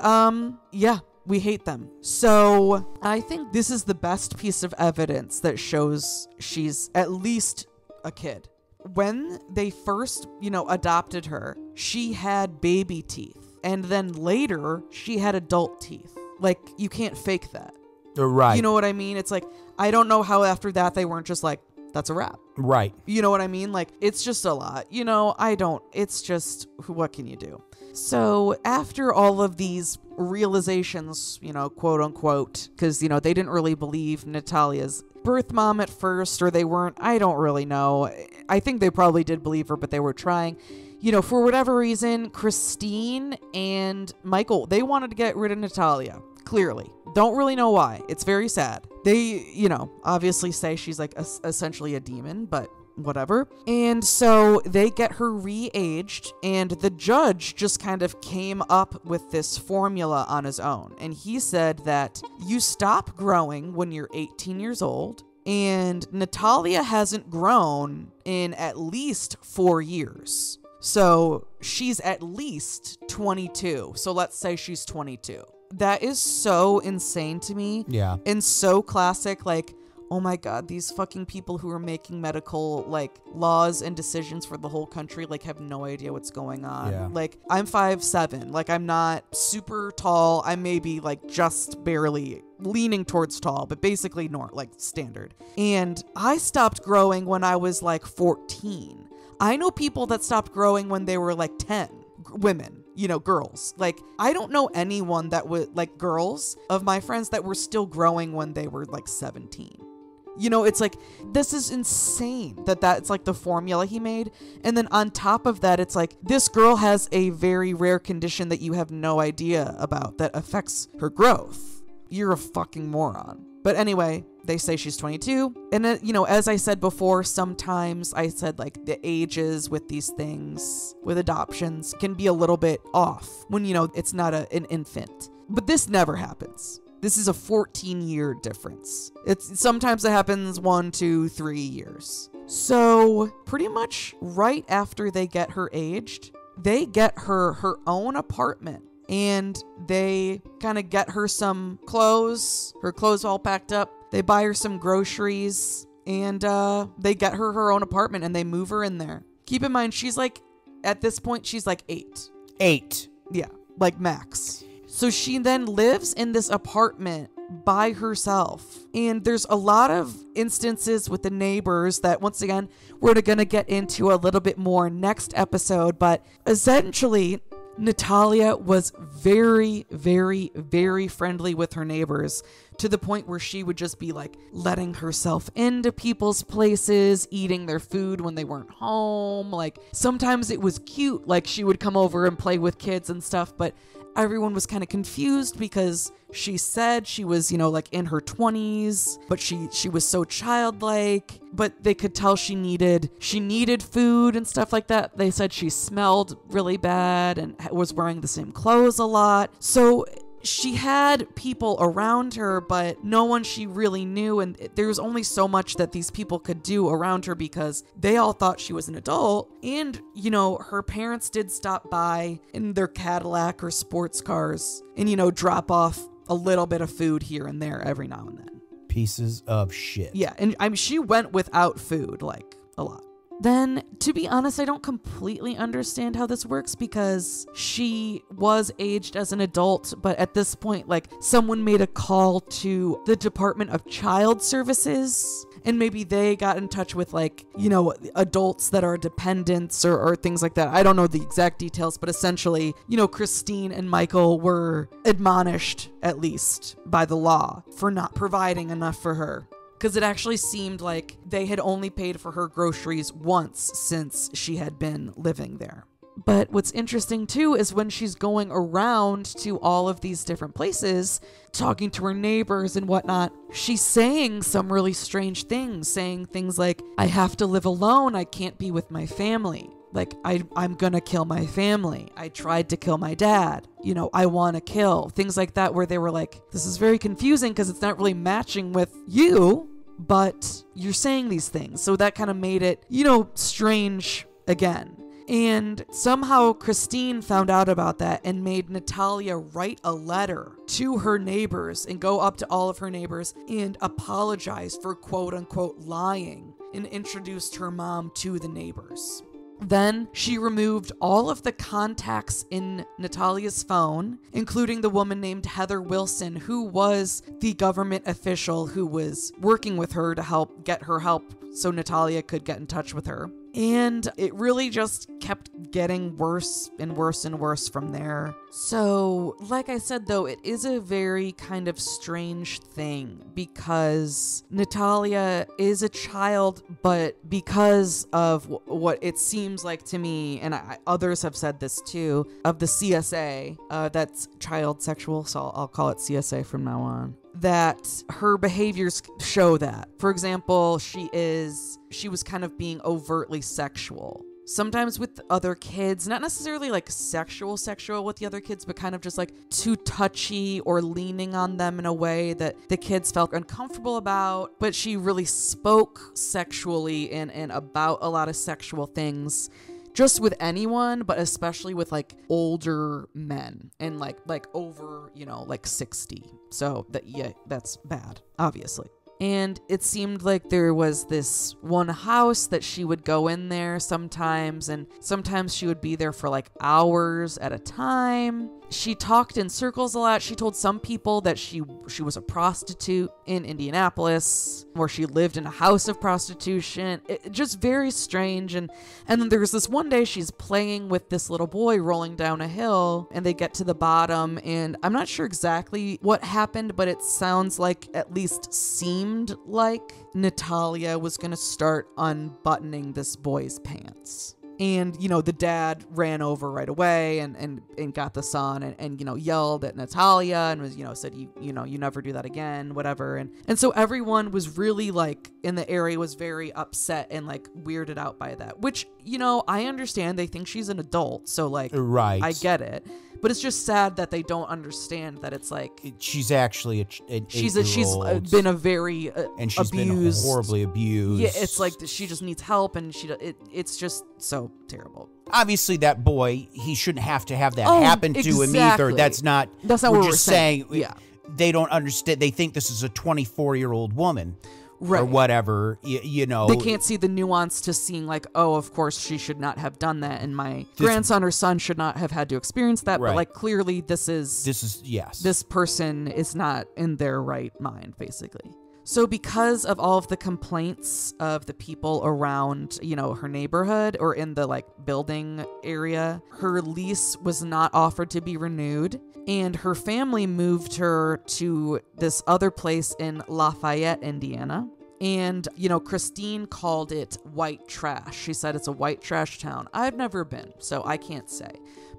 yeah. We hate them. So I think this is the best piece of evidence that shows she's at least a kid. When they first, adopted her, she had baby teeth. And then later, she had adult teeth. Like, you can't fake that. Right. You know what I mean? It's like, I don't know how after that they weren't just like, that's a wrap. Right. You know what I mean? Like, it's just a lot. It's just, what can you do? So after all of these realizations, quote unquote, because, they didn't really believe Natalia's birth mom at first, or they weren't, I don't really know. I think they probably did believe her, but they were trying. For whatever reason, Christine and Michael, they wanted to get rid of Natalia. Clearly. Don't really know why. It's very sad. They, obviously say she's like essentially a demon, but whatever. And so they get her re-aged, and the judge just kind of came up with this formula on his own. And he said that you stop growing when you're 18 years old, and Natalia hasn't grown in at least 4 years. So she's at least 22. So let's say she's 22. That is so insane to me. Yeah. And so classic, like, oh my God, these fucking people who are making medical, like, laws and decisions for the whole country, like, have no idea what's going on. Yeah. Like, I'm 5'7". Like, I'm not super tall. I may be, like, just barely leaning towards tall, but basically standard. And I stopped growing when I was, like, 14. I know people that stopped growing when they were, like, 10. Women, girls. Like, I don't know anyone that would, like, girls of my friends that were still growing when they were, like, 17. It's like, this is insane that's like the formula he made. And then on top of that, it's like, this girl has a very rare condition that you have no idea about that affects her growth. You're a fucking moron. But anyway, they say she's 22. And, as I said before, sometimes I said, like, the ages with these things, with adoptions, can be a little bit off when, it's not an infant. But this never happens. This is a 14-year difference. Sometimes it happens 1, 2, 3 years. So pretty much right after they get her aged, they get her own apartment and they kind of get her some clothes, her clothes all packed up. They buy her some groceries, and they get her own apartment, and they move her in there. Keep in mind, she's like, at this point, she's like 8. 8. Yeah, like max. So she then lives in this apartment by herself. And there's a lot of instances with the neighbors that, once again, we're going to get into a little bit more next episode. But essentially, Natalia was very, very, very friendly with her neighbors, to the point where she would just be like letting herself into people's places, eating their food when they weren't home. Like sometimes it was cute, like she would come over and play with kids and stuff, but everyone was kind of confused because she said she was, like in her 20s, but she was so childlike, but they could tell she needed food and stuff like that. They said she smelled really bad and was wearing the same clothes a lot. So she had people around her, but no one she really knew. And there was only so much that these people could do around her because they all thought she was an adult. And, her parents did stop by in their Cadillac or sports cars and, drop off a little bit of food here and there every now and then. Pieces of shit. Yeah. And she went without food, like a lot. Then, to be honest, I don't completely understand how this works because she was aged as an adult, but at this point, like, someone made a call to the Department of Child Services, and maybe they got in touch with, like, adults that are dependents or things like that. I don't know the exact details, but essentially, Christine and Michael were admonished, at least, by the law for not providing enough for her. Because it actually seemed like they had only paid for her groceries once since she had been living there. But what's interesting too is when she's going around to all of these different places, talking to her neighbors and whatnot, she's saying some really strange things, saying things like, I have to live alone, I can't be with my family. Like, I'm gonna kill my family. I tried to kill my dad. I want to kill. Things like that, where they were like, this is very confusing because it's not really matching with you, but you're saying these things. So that kind of made it, strange again. And somehow Christine found out about that and made Natalia write a letter to her neighbors and go up to all of her neighbors and apologize for quote unquote lying and introduced her mom to the neighbors. Then she removed all of the contacts in Natalia's phone, including the woman named Heather Wilson, who was the government official who was working with her to help get her help so Natalia could get in touch with her. And it really just kept getting worse and worse and worse from there. So, like I said, though, it is a very kind of strange thing because Natalia is a child, but because of what it seems like to me, and others have said this too, of the CSA, that's child sexual assault, I'll call it CSA from now on, that her behaviors show that. For example, she was kind of being overtly sexual. Sometimes with other kids, not necessarily like sexual with the other kids, but kind of just like too touchy or leaning on them in a way that the kids felt uncomfortable about. But she really spoke sexually and about a lot of sexual things. Just with anyone, but especially with like older men and like over, like 60. So that's bad, obviously. And it seemed like there was this one house that she would go in there sometimes, and sometimes she would be there for like hours at a time. She talked in circles a lot. She told some people that she was a prostitute in Indianapolis, or she lived in a house of prostitution. It just very strange. And then there was this one day she's playing with this little boy rolling down a hill, and they get to the bottom, and I'm not sure exactly what happened, but it sounds like, at least seemed like, Natalia was gonna start unbuttoning this boy's pants. And, the dad ran over right away and got the son and yelled at Natalia and was, said, you never do that again, whatever. And so everyone was really like in the area was very upset and like weirded out by that, which, I understand. They think she's an adult. So like, right. I get it. But it's just sad that they don't understand that it's like she's actually an she's eight-year-old, been a very and she's abused, been horribly abused. Yeah, it's like she just needs help, and it's just so terrible. Obviously, that boy, he shouldn't have to have that happen to him either. That's not what we're just saying. Yeah. They don't understand. They think this is a 24-year-old woman. Right. Or whatever, you know. They can't see the nuance to seeing like, oh, of course she should not have done that, and my grandson or son should not have had to experience that. Right. But like, clearly this person is not in their right mind, basically. So because of all of the complaints of the people around, you know, her neighborhood or in the like building area, her lease was not offered to be renewed. And her family moved her to this other place in Lafayette, Indiana. And, you know, Christine called it white trash. She said it's a white trash town. I've never been, so I can't say.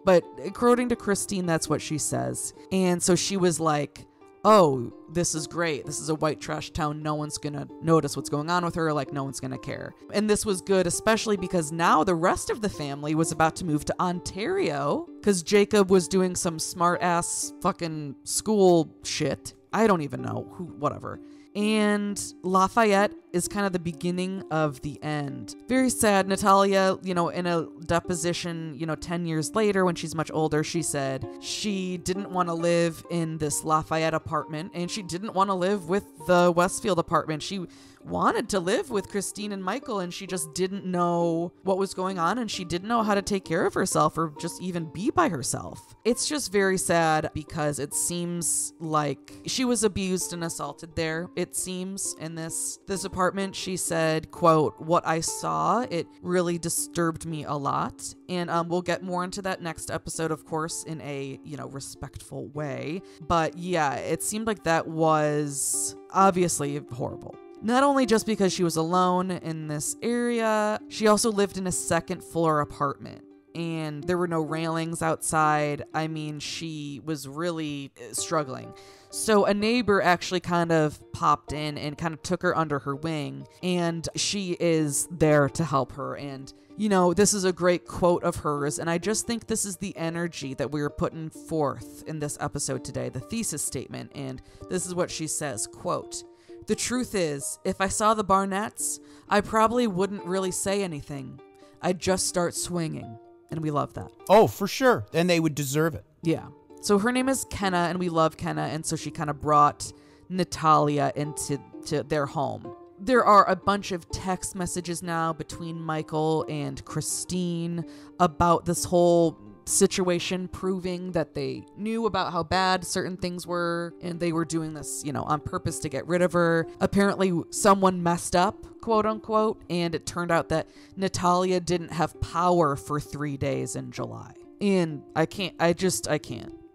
But according to Christine, that's what she says. And so she was like, oh, this is great. This is a white trash town. No one's going to notice what's going on with her. Like, no one's going to care. And this was good, especially because now the rest of the family was about to move to Ontario because Jacob was doing some smart ass fucking school shit. I don't even know whatever. And Lafayette is kind of the beginning of the end. Very sad. Natalia, you know, in a deposition, you know, 10 years later when she's much older, she said she didn't want to live in this Lafayette apartment and she didn't want to live with the Westfield apartment. She wanted to live with Christine and Michael, and she just didn't know what was going on, and she didn't know how to take care of herself or just even be by herself. It's just very sad because it seems like she was abused and assaulted there. It seems in this apartment. She said, quote, "What I saw, it really disturbed me a lot." And we'll get more into that next episode, of course, in a, you know, respectful way. But yeah, it seemed like that was obviously horrible. Not only just because she was alone in this area, she also lived in a second floor apartment. And there were no railings outside. I mean, she was really struggling. So a neighbor actually kind of popped in and kind of took her under her wing. And she is there to help her. And, you know, this is a great quote of hers. And I just think this is the energy that we're putting forth in this episode today, the thesis statement. And this is what she says, quote, "The truth is, if I saw the Barnetts, I probably wouldn't really say anything. I'd just start swinging." And we love that. Oh, for sure. And they would deserve it. Yeah. So her name is Kenna, and we love Kenna. And so she kind of brought Natalia into their home. There are a bunch of text messages now between Michael and Christine about this whole situation, proving that they knew about how bad certain things were and they were doing this, you know, on purpose to get rid of her. Apparently someone messed up, quote unquote, and it turned out that Natalia didn't have power for 3 days in July. And I can't.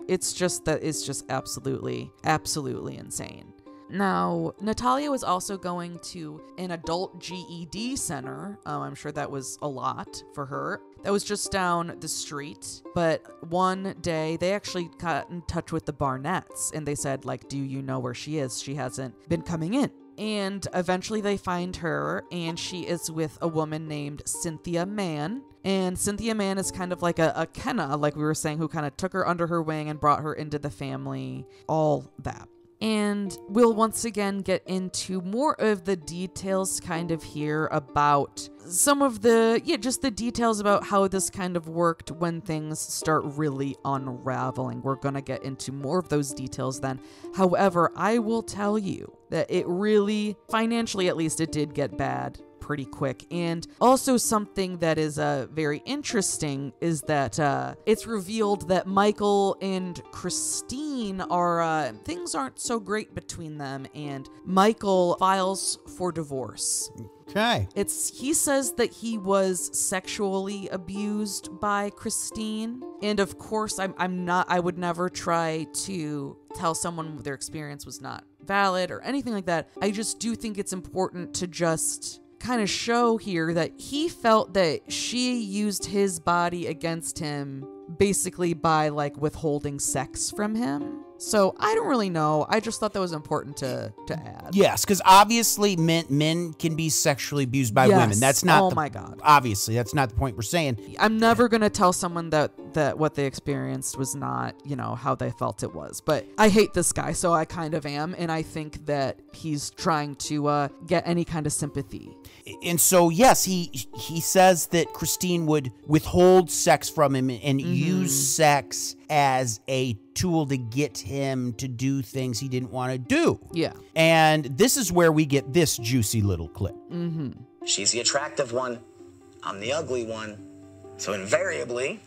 It's just absolutely insane. Now, Natalia was also going to an adult GED center. I'm sure that was a lot for her. That was just down the street. But one day, they actually got in touch with the Barnetts, and they said, like, do you know where she is? She hasn't been coming in. And eventually they find her, and she is with a woman named Cynthia Mann. And Cynthia Mann is kind of like a Kenna, like we were saying, who kind of took her under her wing and brought her into the family, all that. And we'll once again get into more of the details kind of here about some of just the details about how this kind of worked when things start really unraveling. We're going to get into more of those details then. However, I will tell you that it really, financially at least, it did get bad pretty quick. And also something that is very interesting is that it's revealed that Michael and Christine are things aren't so great between them, and Michael files for divorce. Okay. He says that he was sexually abused by Christine, and of course I would never try to tell someone their experience was not valid or anything like that. I just do think it's important to just kind of show here that he felt that she used his body against him basically by like withholding sex from him. So I don't really know. I just thought that was important to add. Yes, because obviously men can be sexually abused by women. That's not. My God. Obviously, that's not the point we're saying. I'm never gonna tell someone that that what they experienced was not, how they felt it was. But I hate this guy, so I kind of am. And I think that he's trying to get any kind of sympathy. And so, yes, he says that Christine would withhold sex from him and use sex as a tool to get him to do things he didn't want to do. Yeah. And this is where we get this juicy little clip. She's the attractive one. I'm the ugly one. So invariably,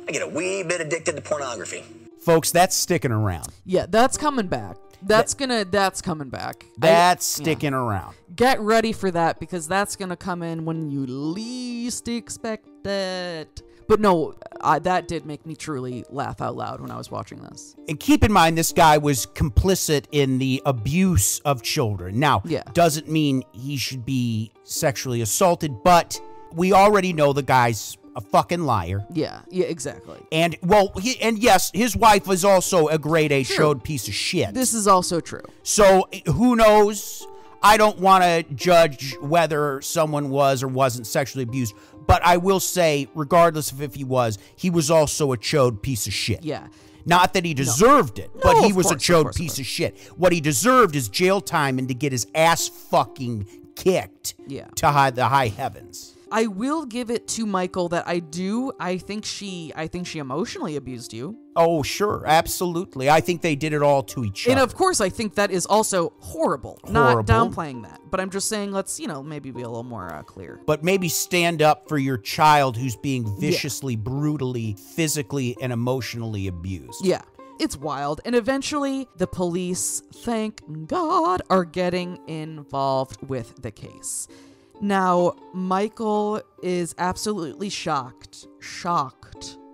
I get a wee bit addicted to pornography. Folks, that's sticking around. Yeah, that's coming back. That's coming back. That's sticking around. Get ready for that, because that's gonna come in when you least expect it. But no, that did make me truly laugh out loud when I was watching this. And keep in mind, this guy was complicit in the abuse of children. Now, doesn't mean he should be sexually assaulted, but we already know the guy's a fucking liar. Yeah, exactly. And, and yes, his wife was also a grade A showed piece of shit. This is also true. So, who knows? I don't want to judge whether someone was or wasn't sexually abused, but I will say, regardless of if he was also a chode piece of shit. Yeah. Not that he deserved it, but he was a chode piece of shit. What he deserved is jail time and to get his ass fucking kicked to the high heavens. I will give it to Michael that I think she emotionally abused you. Oh, sure. Absolutely. I think they did it all to each other. And of course, I think that is also horrible. Not downplaying that. But I'm just saying, let's, maybe be a little more clear. But maybe stand up for your child who's being viciously, brutally, physically, and emotionally abused. Yeah. It's wild. And eventually, the police, thank God, are getting involved with the case. Now, Michael is absolutely shocked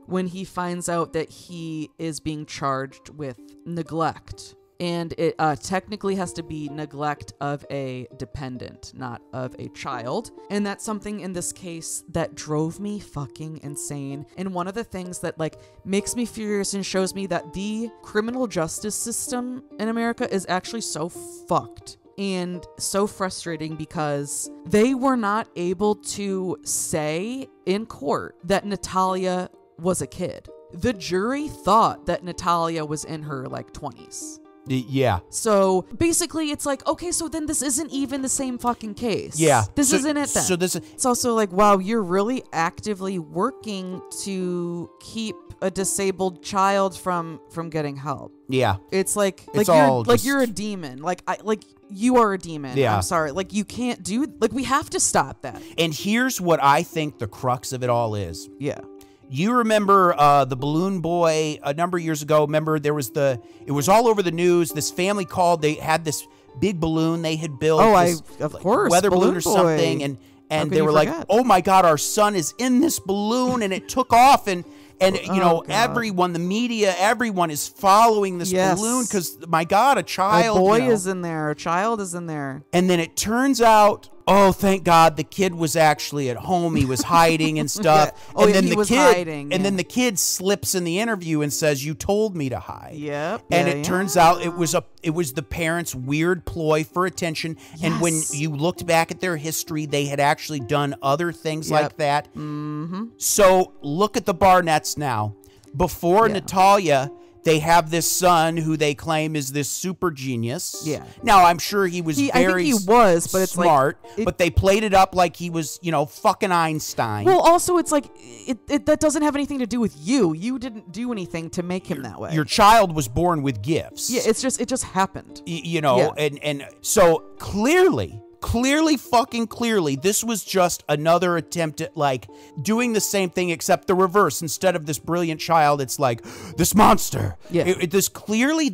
when he finds out that he is being charged with neglect. And it technically has to be neglect of a dependent, not of a child. And that's something in this case that drove me fucking insane. And one of the things that makes me furious and shows me that the criminal justice system in America is actually so fucked. And so frustrating because they were not able to say in court that Natalia was a kid. The jury thought that Natalia was in her 20s. Yeah. So basically it's okay, so then this isn't even the same fucking case. Yeah. This isn't it then. So it's also wow, you're really actively working to keep a disabled child from getting help. Yeah. It's you're a demon. You are a demon. Yeah. I'm sorry. You can't do we have to stop that. And here's what I think the crux of it all is. Yeah. You remember the balloon boy a number of years ago? Remember it was all over the news. This family called. They had this big balloon they had built. Oh, of course, weather balloon or boy. something, and they were like, "Oh my God, our son is in this balloon," and it took off, and everyone, the media, everyone is following this balloon because my God, a child, a boy is in there, a child is in there, and then it turns out. Oh, thank God, the kid was actually at home. He was hiding and stuff. And then then the kid slips in the interview and says, "You told me to hide." Yep. And it turns out it was the parents' weird ploy for attention. Yes. And when you looked back at their history, they had actually done other things like that. Mm-hmm. So look at the Barnetts now. Before Natalia, they have this son who they claim is this super genius. Yeah. Now, I'm sure he was very smart, but they played it up like he was, fucking Einstein. Well, also, it's that doesn't have anything to do with you. You didn't do anything to make him that way. Your child was born with gifts. Yeah, it just happened. And so clearly, this was just another attempt at doing the same thing except the reverse. Instead of this brilliant child, it's this monster. Yeah. This family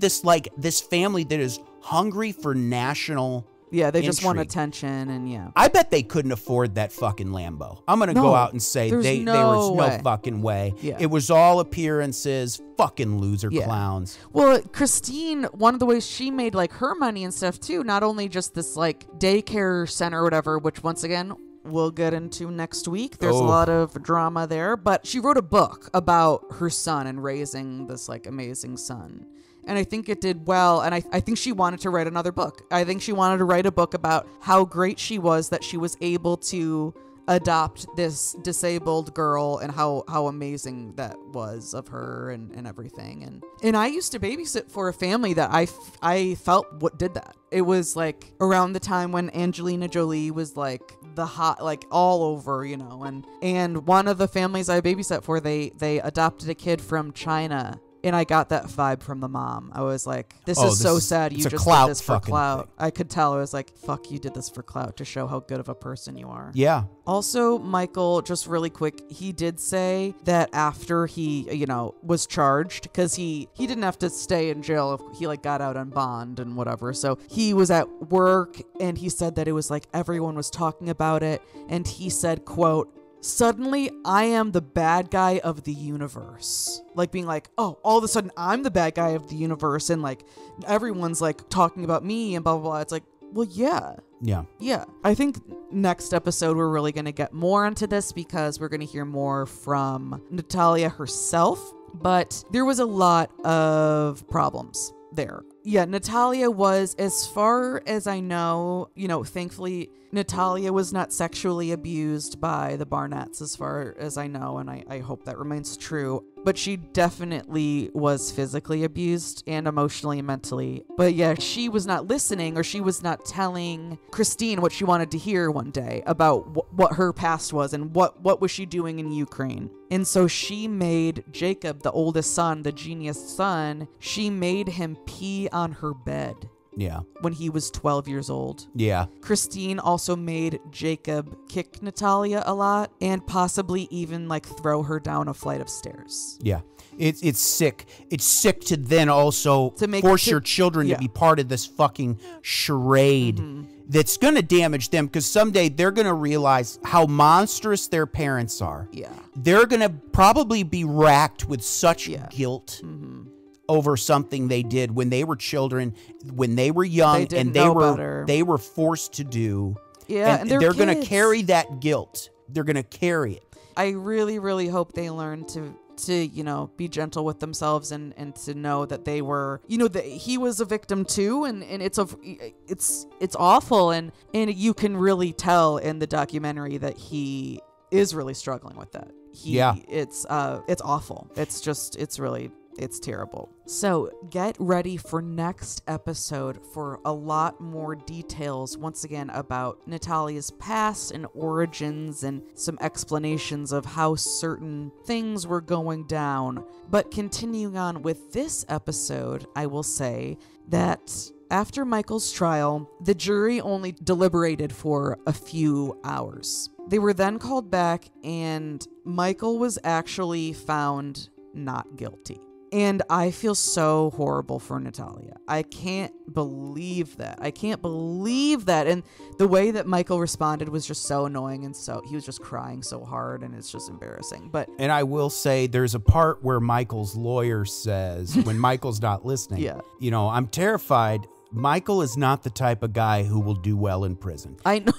that is hungry for national. Yeah, they just want attention, and I bet they couldn't afford that fucking Lambo. I'm gonna go out and say there was no fucking way. Yeah. It was all appearances, fucking loser clowns. Well, Christine, one of the ways she made her money and stuff too, not only just this daycare center or whatever, which once again we'll get into next week. There's a lot of drama there, but she wrote a book about her son and raising this amazing son. And I think it did well, and I think she wanted to write another book. I think she wanted to write a book about how great she was that she was able to adopt this disabled girl, and how amazing that was of her and everything. And I used to babysit for a family that I felt what did that. It was like around the time when Angelina Jolie was like the hot, like all over, you know, and one of the families I babysat for, they adopted a kid from China. And I got that vibe from the mom. I was like, this is so sad. You just did this for clout. Thing. I could tell. I was like, fuck, you did this for clout to show how good of a person you are. Yeah. Also, Michael, just really quick, he did say that after he, you know, was charged, because he didn't have to stay in jail if he like got out on bond and whatever. So he was at work, and he said that it was like everyone was talking about it. And he said, quote, "Suddenly, I am the bad guy of the universe." Like being like, oh, all of a sudden I'm the bad guy of the universe, and like everyone's like talking about me and blah, blah, blah. It's like, well, yeah. Yeah. Yeah. I think next episode we're really going to get more into this, because we're going to hear more from Natalia herself. But there was a lot of problems there. Yeah, Natalia was, as far as I know, you know, thankfully, Natalia was not sexually abused by the Barnetts, as far as I know, and I hope that remains true. But she definitely was physically abused and emotionally and mentally. But yeah, she was not listening, or she was not telling Christine what she wanted to hear one day about what her past was and what was she doing in Ukraine. And so she made Jacob, the oldest son, the genius son, she made him pee on her bed. Yeah. When he was 12 years old. Yeah. Christine also made Jacob kick Natalia a lot, and possibly even like throw her down a flight of stairs. Yeah. It's sick. It's sick to then also force your children to be part of this fucking charade that's going to damage them, because someday they're going to realize how monstrous their parents are. Yeah. They're going to probably be racked with such guilt over something they did when they were children, when they were young, and they were forced to do. Yeah, and they're going to carry that guilt. They're going to carry it. I really, really hope they learn to you know, be gentle with themselves, and to know that they were, you know, that he was a victim too, and it's awful, and you can really tell in the documentary that he is really struggling with that. It's awful. It's terrible. So get ready for next episode for a lot more details, once again, about Natalia's past and origins, and some explanations of how certain things were going down. But continuing on with this episode, I will say that after Michael's trial, the jury only deliberated for a few hours. They were then called back, and Michael was actually found not guilty. And I feel so horrible for Natalia. I can't believe that. And the way that Michael responded was just so annoying, and so he was just crying so hard, and it's just embarrassing. And I will say, there's a part where Michael's lawyer says, when Michael's not listening, you know, I'm terrified. Michael is not the type of guy who will do well in prison. I know.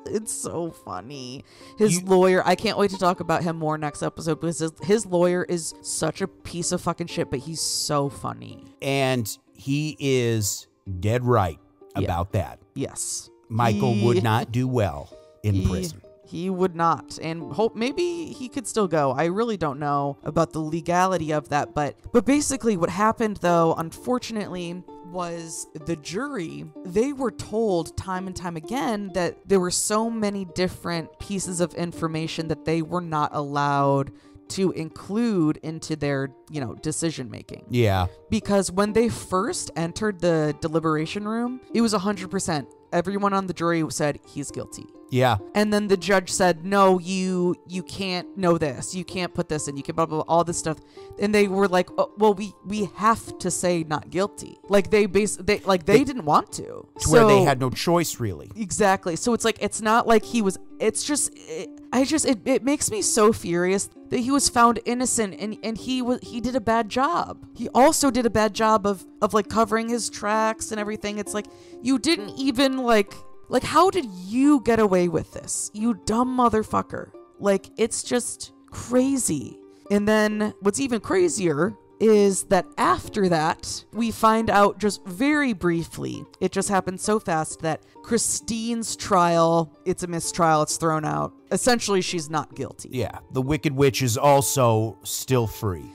It's so funny. His lawyer, I can't wait to talk about him more next episode, because his lawyer is such a piece of fucking shit, but he's so funny. And he is dead right about that. Yes. Michael would not do well in prison. He would not. And hope maybe he could still go. I really don't know about the legality of that. But basically what happened, though, unfortunately, was the jury, they were told time and time again that there were so many different pieces of information that they were not allowed to include into their, you know, decision making. Yeah. Because when they first entered the deliberation room, it was 100%. Everyone on the jury said he's guilty. Yeah. And then the judge said, no, you can't know this. You can't put this in. You can blah, blah, blah, all this stuff. And they were like, oh, well, we have to say not guilty. Like they didn't want to. Where they had no choice, really. Exactly. So it's like, it's not like he was, it's just, it makes me so furious that he was found innocent, and he did a bad job. He also did a bad job of like covering his tracks and everything. It's like, you didn't even like how did you get away with this? You dumb motherfucker. Like, it's just crazy. And then what's even crazier is that after that, we find out just very briefly, it just happened so fast that Christine's trial, it's a mistrial, it's thrown out. Essentially, she's not guilty. Yeah, the Wicked Witch is also still free.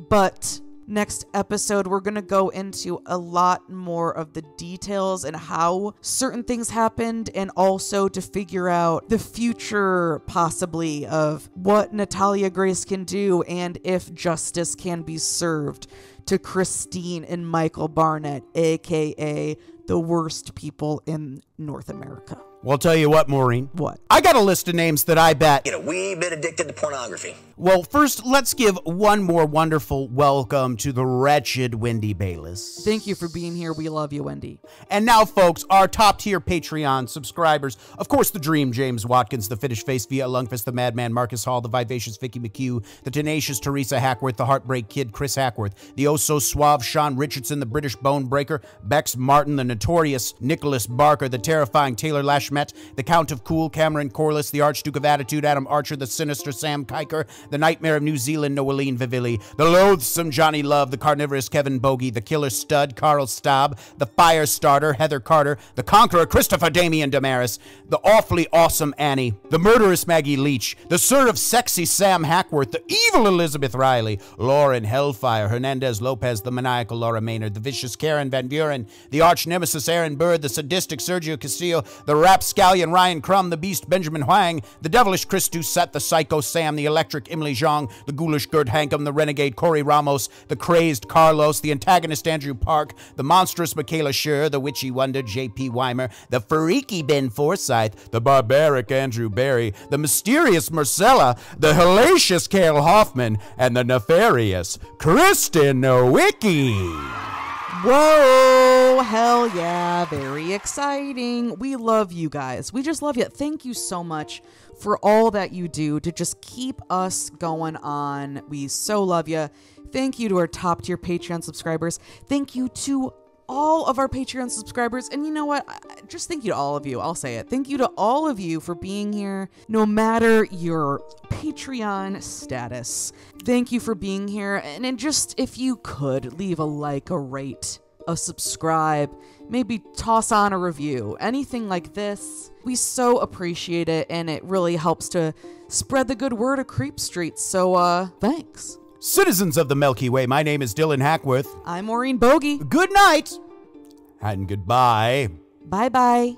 But next episode, we're going to go into a lot more of the details and how certain things happened, and also to figure out the future, possibly, of what Natalia Grace can do and if justice can be served to Christine and Michael Barnett, aka the worst people in North America. Well, I'll tell you what, Maureen. What? I got a list of names that I bet. Get a wee bit addicted to pornography. Well, first, let's give one more wonderful welcome to the wretched Wendy Bayless. Thank you for being here. We love you, Wendy. And now, folks, our top-tier Patreon subscribers. Of course, the Dream, James Watkins, the Fetish Face, Via Lungfist, the Madman, Marcus Hall, the Vivacious Vicky McHugh, the Tenacious Teresa Hackworth, the Heartbreak Kid, Chris Hackworth, the oh-so-suave Sean Richardson, the British Bone Breaker, Bex Martin, the notorious Nicholas Barker, the terrifying Taylor Lashmet, the Count of Cool, Cameron Corliss, the Archduke of Attitude, Adam Archer, the sinister Sam Kiker, the Nightmare of New Zealand, Noeline Vivilli, the loathsome Johnny Love, the carnivorous Kevin Bogey, the killer stud, Carl Staub, the fire starter, Heather Carter, the conqueror, Christopher Damian Damaris, the awfully awesome Annie, the murderous Maggie Leach, the sir of sexy Sam Hackworth, the evil Elizabeth Riley, Lauren Hellfire, Hernandez Lopez, the maniacal Laura Maynard, the vicious Karen Van Buren, the arch nemesis Aaron Bird, the sadistic Sergio Castillo, the rapscallion Ryan Crum, the beast Benjamin Huang, the devilish Chris Doucette, the psycho Sam, the electric Emily Zhang, the ghoulish Gert Hankum, the renegade Corey Ramos, the crazed Carlos, the antagonist Andrew Park, the monstrous Michaela Schur, the witchy wonder J.P. Weimer, the freaky Ben Forsyth, the barbaric Andrew Barry, the mysterious Marcella, the hellacious Cale Hoffman, and the nefarious Kristen Nowicki. Whoa, hell yeah, very exciting. We love you guys. We just love you. Thank you so much for all that you do to just keep us going on. We so love you. Thank you to our top tier Patreon subscribers. Thank you to all of our Patreon subscribers. And you know what? Just thank you to all of you. I'll say it. Thank you to all of you for being here, no matter your Patreon status. Thank you for being here. And then just, if you could, leave a like, a rate, a subscribe, maybe toss on a review, anything like this. We so appreciate it, and it really helps to spread the good word of Creep Street. So, thanks. Citizens of the Milky Way, my name is Dylan Hackworth. I'm Maureen Bogey. Good night and goodbye. Bye-bye.